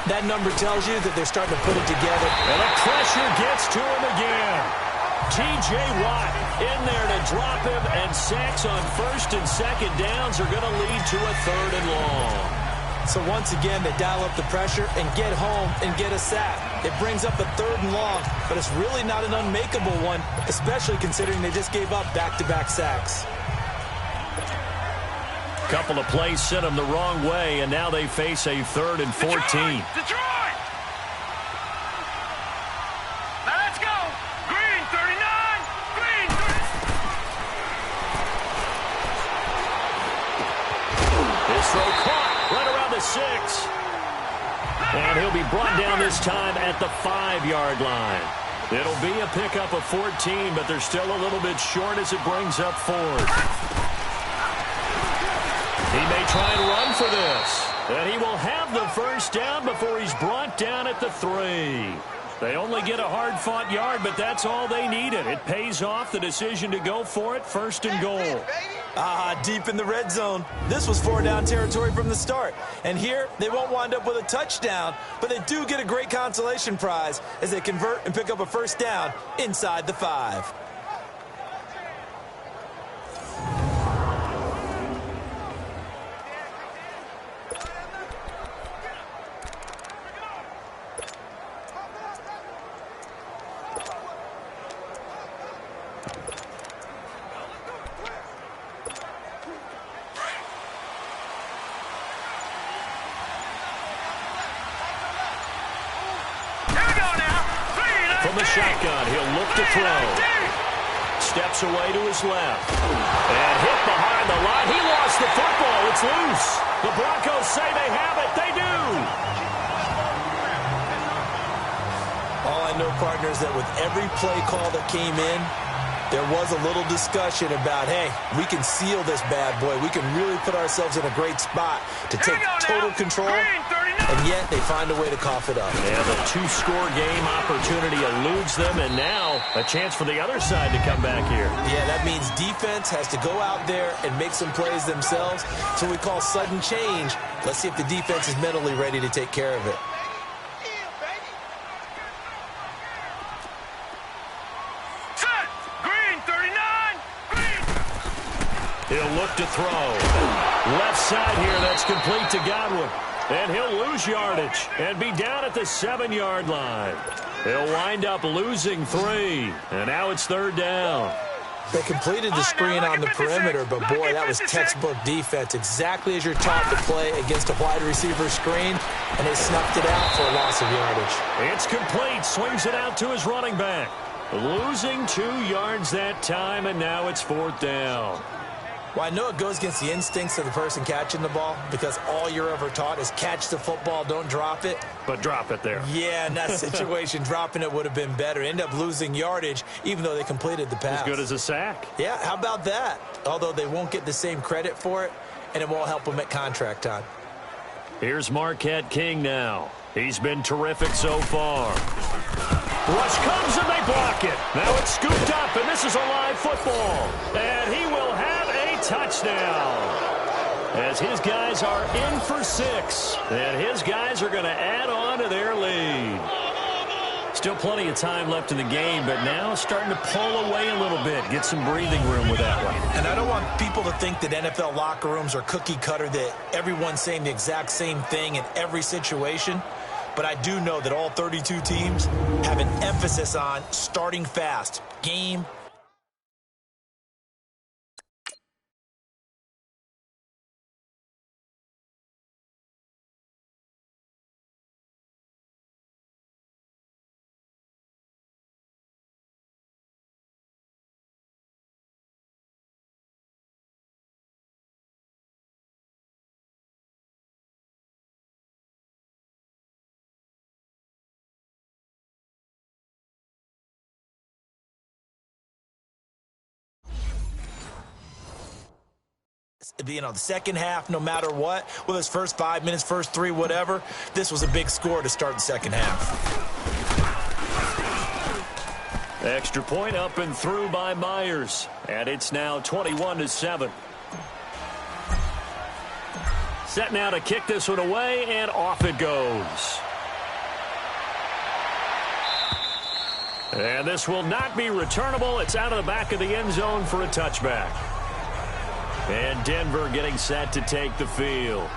That number tells you that they're starting to put it together. And the pressure gets to him again. T.J. Watt in there to drop him, and sacks on 1st and 2nd downs are going to lead to a 3rd and long. So once again, they dial up the pressure and get home and get a sack. It brings up a 3rd and long, but it's really not an unmakeable one, especially considering they just gave up back-to-back sacks. Couple of plays sent them the wrong way, and now they face a 3rd and 14. Detroit! Now let's go! Green 39! Green 30! His throw caught right around the 6. And he'll be brought down this time at the 5-yard line. It'll be a pickup of 14, but they're still a little bit short as it brings up 4th. He may try and run for this. And he will have the 1st down before he's brought down at the 3. They only get a hard-fought yard, but that's all they needed. It pays off the decision to go for it, 1st and goal. Deep in the red zone. This was 4-down territory from the start. And here, they won't wind up with a touchdown, but they do get a great consolation prize as they convert and pick up a 1st down inside the 5. From the shotgun, he'll look to throw. Steps away to his left. And hit behind the line. He lost the football. It's loose. The Broncos say they have it. They do. All I know, partner, is that with every play call that came in, there was a little discussion about, hey, we can seal this bad boy. We can really put ourselves in a great spot to take total control and yet they find a way to cough it up. And the two-score game opportunity eludes them, and now a chance for the other side to come back here. Yeah, that means defense has to go out there and make some plays themselves. So we call sudden change. Let's see if the defense is mentally ready to take care of it. Set. Green, 39. Green. He'll look to throw. Left side here, that's complete to Godwin. And he'll lose yardage and be down at the 7-yard line. He'll wind up losing 3. And now it's 3rd down. They completed the screen on the perimeter, but boy, that was textbook defense. Exactly as you're taught to play against a wide receiver screen, and they snuffed it out for a loss of yardage. It's complete. Swings it out to his running back. Losing 2 yards that time, and now it's 4th down. Well, I know it goes against the instincts of the person catching the ball because all you're ever taught is catch the football, don't drop it. But drop it there. Yeah, in that situation, dropping it would have been better. End up losing yardage, even though they completed the pass. As good as a sack. Yeah, how about that? Although they won't get the same credit for it, and it won't help them at contract time. Here's Marquette King now. He's been terrific so far. Rush comes and they block it. Now it's scooped up, and this is a live football. And he will have a touchdown. As his guys are in for 6. And his guys are going to add on to their lead. Still plenty of time left in the game, but now starting to pull away a little bit. Get some breathing room with that one. And I don't want people to think that NFL locker rooms are cookie cutter, that everyone's saying the exact same thing in every situation. But I do know that all 32 teams have an emphasis on starting fast. Game. You know, the second half, no matter what, with his first 5 minutes, first 3, whatever, this was a big score to start the second half. Extra point up and through by Myers. And it's now 21-7. Set now to kick this one away, and off it goes. And this will not be returnable. It's out of the back of the end zone for a touchback. And Denver getting set to take the field.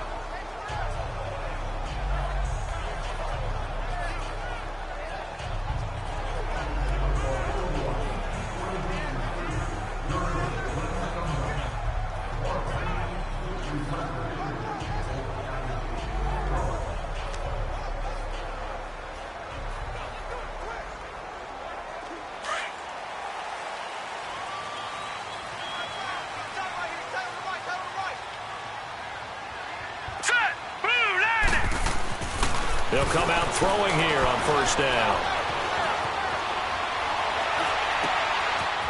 They'll come out throwing here on first down.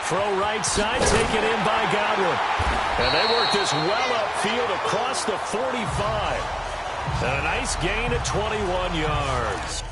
Throw right side, taken in by Godwin. And they work this well upfield across the 45. And a nice gain at 21 yards.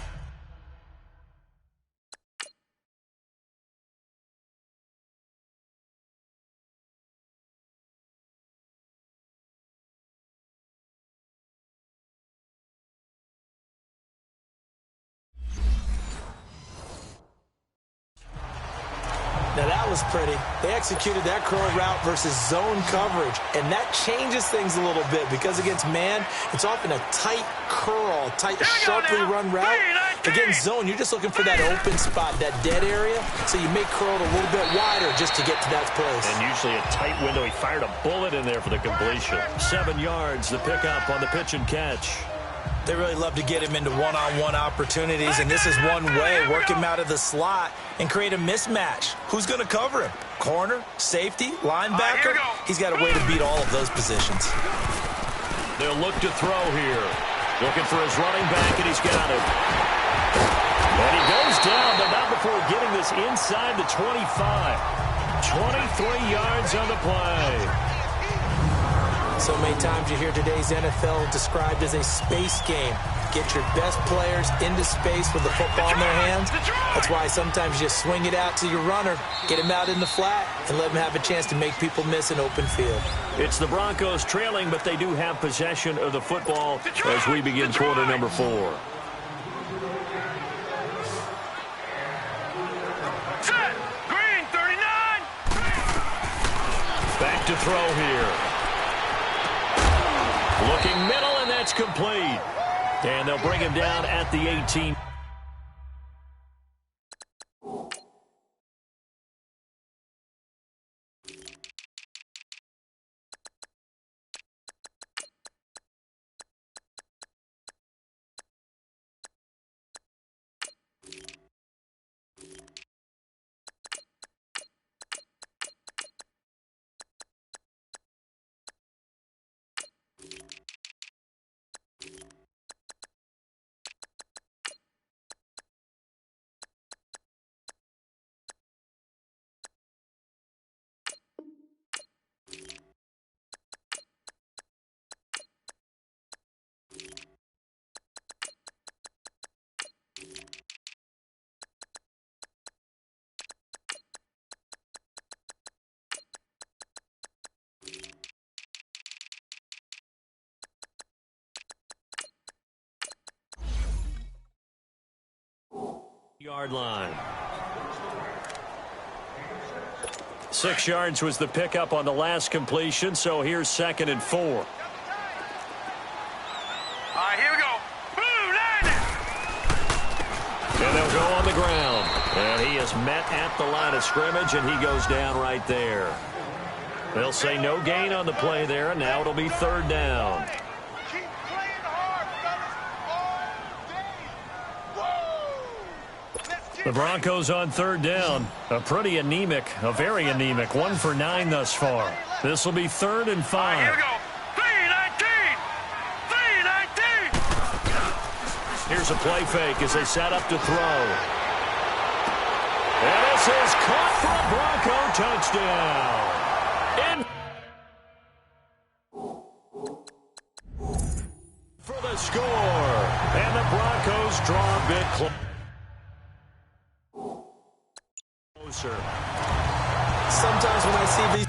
Now that was pretty. They executed that curl route versus zone coverage, and that changes things a little bit because against man, it's often a tight curl, tight, sharply run route. Against zone, you're just looking for that open spot, that dead area, so you may curl it a little bit wider just to get to that place. And usually a tight window. He fired a bullet in there for the completion. 7 yards, the pickup on the pitch and catch. They really love to get him into one-on-one opportunities, and this is one way. Work him out of the slot and create a mismatch. Who's going to cover him? Corner, safety, linebacker? He's got a way to beat all of those positions. They'll look to throw here. Looking for his running back, and he's got it. And he goes down, but not before getting this inside the 25. 23 yards on the play. So many times you hear today's NFL described as a space game. Get your best players into space with the football in their hands. That's why sometimes you just swing it out to your runner, get him out in the flat, and let him have a chance to make people miss an open field. It's the Broncos trailing, but they do have possession of the football as we begin quarter number 4. Set. Green, 39. Back to throw here. Looking middle, and that's complete. And they'll bring him down at the 18. Yard line. 6 yards was the pickup on the last completion, so here's 2nd and 4. All right, here we go. Boom, landed. And they'll go on the ground. And he is met at the line of scrimmage, and he goes down right there. They'll say no gain on the play there, and now it'll be 3rd down. Keep playing hard, fellas, all day. Woo! Let's The Broncos on 3rd down. A very anemic 1 for 9 thus far. This will be 3rd and 5. All right, here we go. 319. 319. Here's a play fake as they set up to throw. And this is caught for a Bronco touchdown. In for the score. And the Broncos draw a bit closer. Sometimes when I see these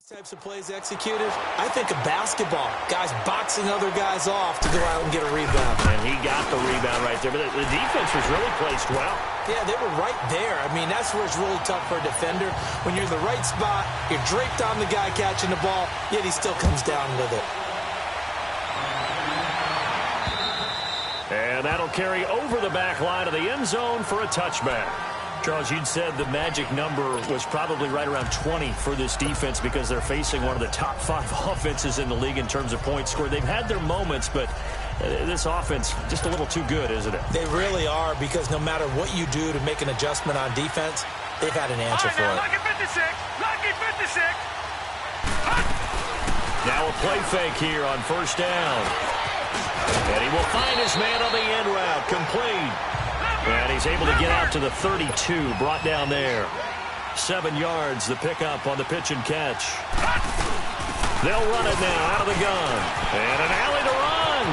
types of plays executed, I think of basketball. Guys boxing other guys off to go out and get a rebound. And he got the rebound right there. But the defense was really placed well. Yeah, they were right there. I mean, that's where it's really tough for a defender. When you're in the right spot, you're draped on the guy catching the ball, yet he still comes down with it. And that'll carry over the back line of the end zone for a touchback. Charles, you'd said the magic number was probably right around 20 for this defense because they're facing one of the top 5 offenses in the league in terms of points scored. They've had their moments, but this offense just a little too good, isn't it? They really are, because no matter what you do to make an adjustment on defense, they've had an answer for it. Lucky 56. Lucky 56. Now a play fake here on 1st down. And he will find his man on the end route, complete. And he's able to get out to the 32, brought down there. 7 yards, the pickup on the pitch and catch. They'll run it now out of the gun. And an alley to run.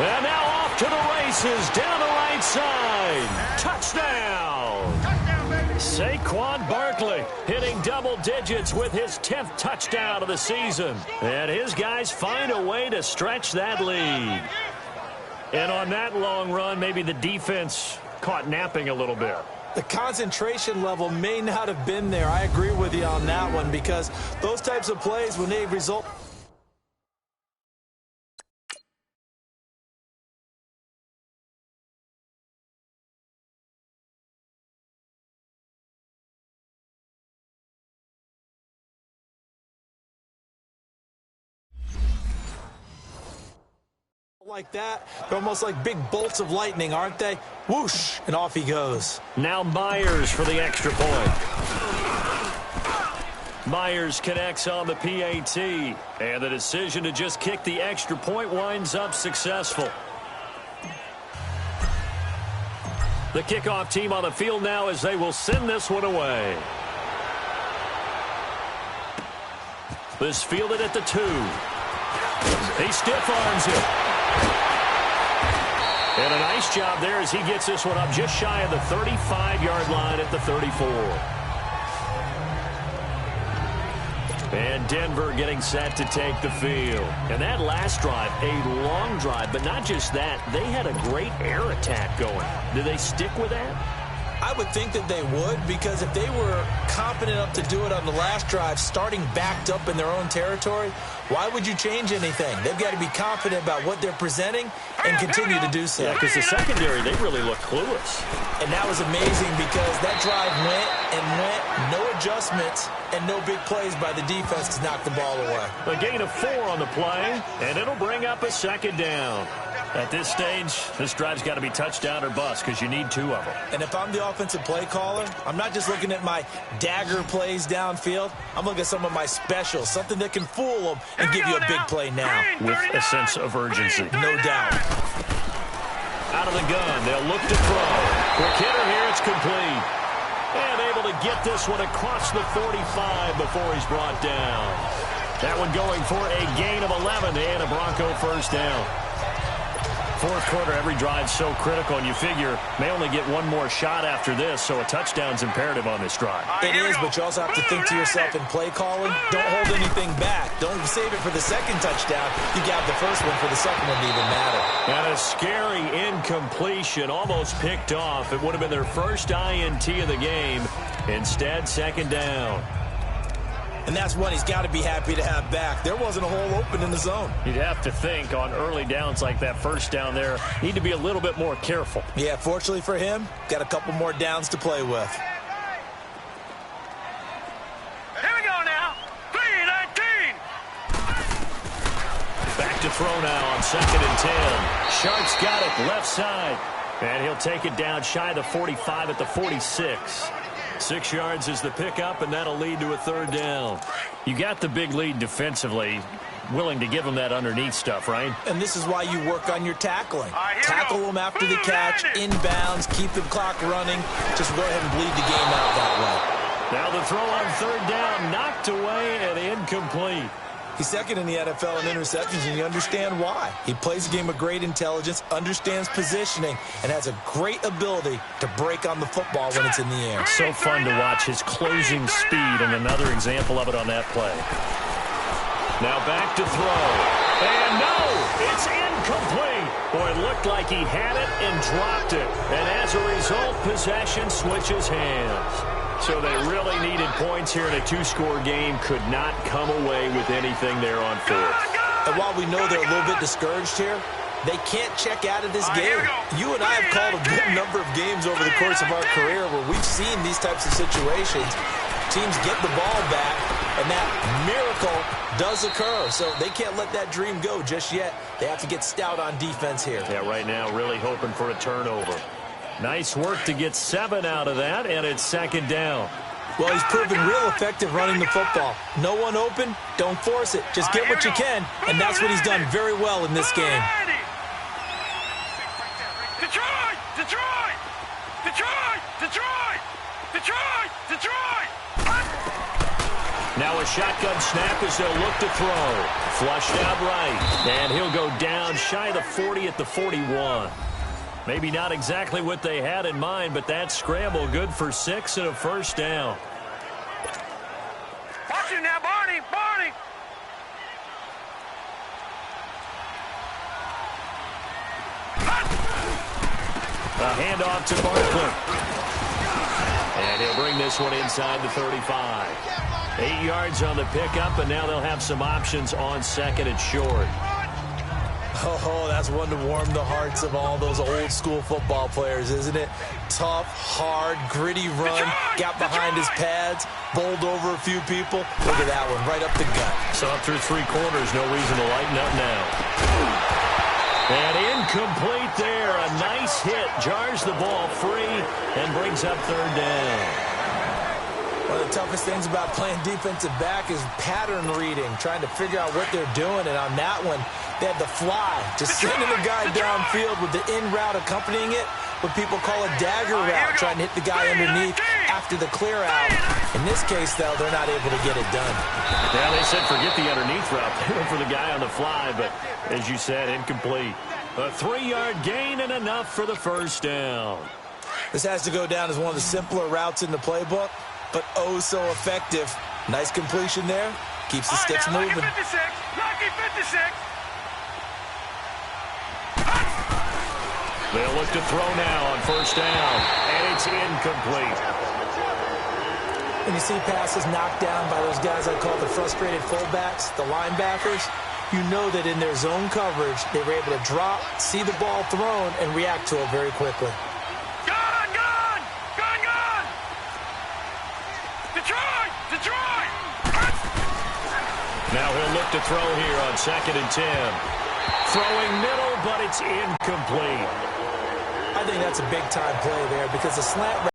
And now off to the races down the right side. Touchdown. Saquon Barkley hitting double digits with his 10th touchdown of the season. And his guys find a way to stretch that lead. And on that long run, maybe the defense caught napping a little bit. The concentration level may not have been there. I agree with you on that one, because those types of plays, when they result... Like that, they're almost like big bolts of lightning, aren't they? Whoosh, and off he goes. Now Myers for the extra point. Myers connects on the PAT, and the decision to just kick the extra point winds up successful. The kickoff team on the field now as they will send this one away. This fielded at the 2. He stiff arms it. And a nice job there as he gets this one up just shy of the 35-yard line at the 34. And Denver getting set to take the field. And that last drive, a long drive, but not just that. They had a great air attack going. Do they stick with that? I would think that they would, because if they were competent enough to do it on the last drive, starting backed up in their own territory, why would you change anything? They've got to be confident about what they're presenting and continue to do so. Yeah, because the secondary, they really look clueless. And that was amazing because that drive went and went, no adjustments, and no big plays by the defense to knock the ball away. A gain of 4 on the play, and it'll bring up a second down. At this stage, this drive's got to be touchdown or bust because you need 2 of them. And if I'm the offensive play caller, I'm not just looking at my dagger plays downfield. I'm looking at some of my specials, something that can fool them and give you a big play now. With a sense of urgency. No doubt. Out of the gun, they'll look to throw. Quick hitter here, it's complete. And able to get this one across the 45 before he's brought down. That one going for a gain of 11 and a Bronco first down. Fourth quarter, every drive's so critical, and you figure may only get one more shot after this, so a touchdown's imperative on this drive. It is, but you also have to think to yourself in play calling, don't hold anything back. Don't save it for the second touchdown. You got the first one for the second one to even matter. And a scary incompletion, almost picked off. It would have been their first INT of the game. Instead, second down. And that's one he's got to be happy to have back. There wasn't a hole open in the zone. You'd have to think on early downs like that first down there, need to be a little bit more careful. Yeah, fortunately for him, got a couple more downs to play with. Here we go now. 3-19. Back to throw now on 2nd and 10. Sharp's got it left side. And he'll take it down shy of the 45 at the 46. 6 yards is the pickup, and that'll lead to a third down. You got the big lead defensively, willing to give them that underneath stuff, right? And this is why you work on your tackling. Tackle them after the catch, inbounds, keep the clock running. Just go ahead and bleed the game out that way. Now the throw on third down, knocked away and incomplete. He's second in the NFL in interceptions, and you understand why. He plays a game of great intelligence, understands positioning, and has a great ability to break on the football when it's in the air. So fun to watch his closing speed, and another example of it on that play. Now back to throw. And no, it's incomplete. Boy, it looked like he had it and dropped it. And as a result, possession switches hands. So they really needed points here in a 2-score game. Could not come away with anything there on 4th. And while we know they're a little bit discouraged here, they can't check out of this game. You and I have called a good number of games over the course of our career where we've seen these types of situations. Teams get the ball back, and that miracle does occur. So they can't let that dream go just yet. They have to get stout on defense here. Yeah, right now really hoping for a turnover. Nice work to get 7 out of that, and it's second down. Well, he's proven real effective running the football. No one open, don't force it. Just get what you can, and that's what he's done very well in this game. Detroit! Detroit! Detroit! Detroit! Detroit! Detroit! Now a shotgun snap as they'll look to throw. Flushed out right, and he'll go down shy of the 40 at the 41. Maybe not exactly what they had in mind, but that scramble good for 6 and a first down. Watch it now, Barney! Barney! A handoff to Barkley. And he'll bring this one inside the 35. 8 yards on the pickup, and now they'll have some options on 2nd and short. Oh, that's one to warm the hearts of all those old school football players, isn't it? Tough, hard, gritty run, got behind his pads, bowled over a few people. Look at that one, right up the gut. So up through 3 quarters, no reason to lighten up now. And incomplete there. A nice hit. Jars the ball free and brings up third down. One of the toughest things about playing defensive back is pattern reading, trying to figure out what they're doing. And on that one, they had the fly, just sending the guy downfield with the in route accompanying it, what people call a dagger route, trying to hit the guy underneath after the clear out. In this case, though, they're not able to get it done. Yeah, they said forget the underneath route. They went for the guy on the fly, but as you said, incomplete. A 3-yard gain and enough for the first down. This has to go down as one of the simpler routes in the playbook, but oh so effective. Nice completion there. Keeps the sticks moving. Lucky 56. Lucky 56. They'll look to throw now on first down, and it's incomplete. When you see passes knocked down by those guys I call the frustrated fullbacks, the linebackers, you know that in their zone coverage, they were able to drop, see the ball thrown, and react to it very quickly. Gone, gone, gone, gone. Detroit, Detroit. Now he'll look to throw here on 2nd and 10. Throwing middle, but it's incomplete. I think that's a big-time play there because the slant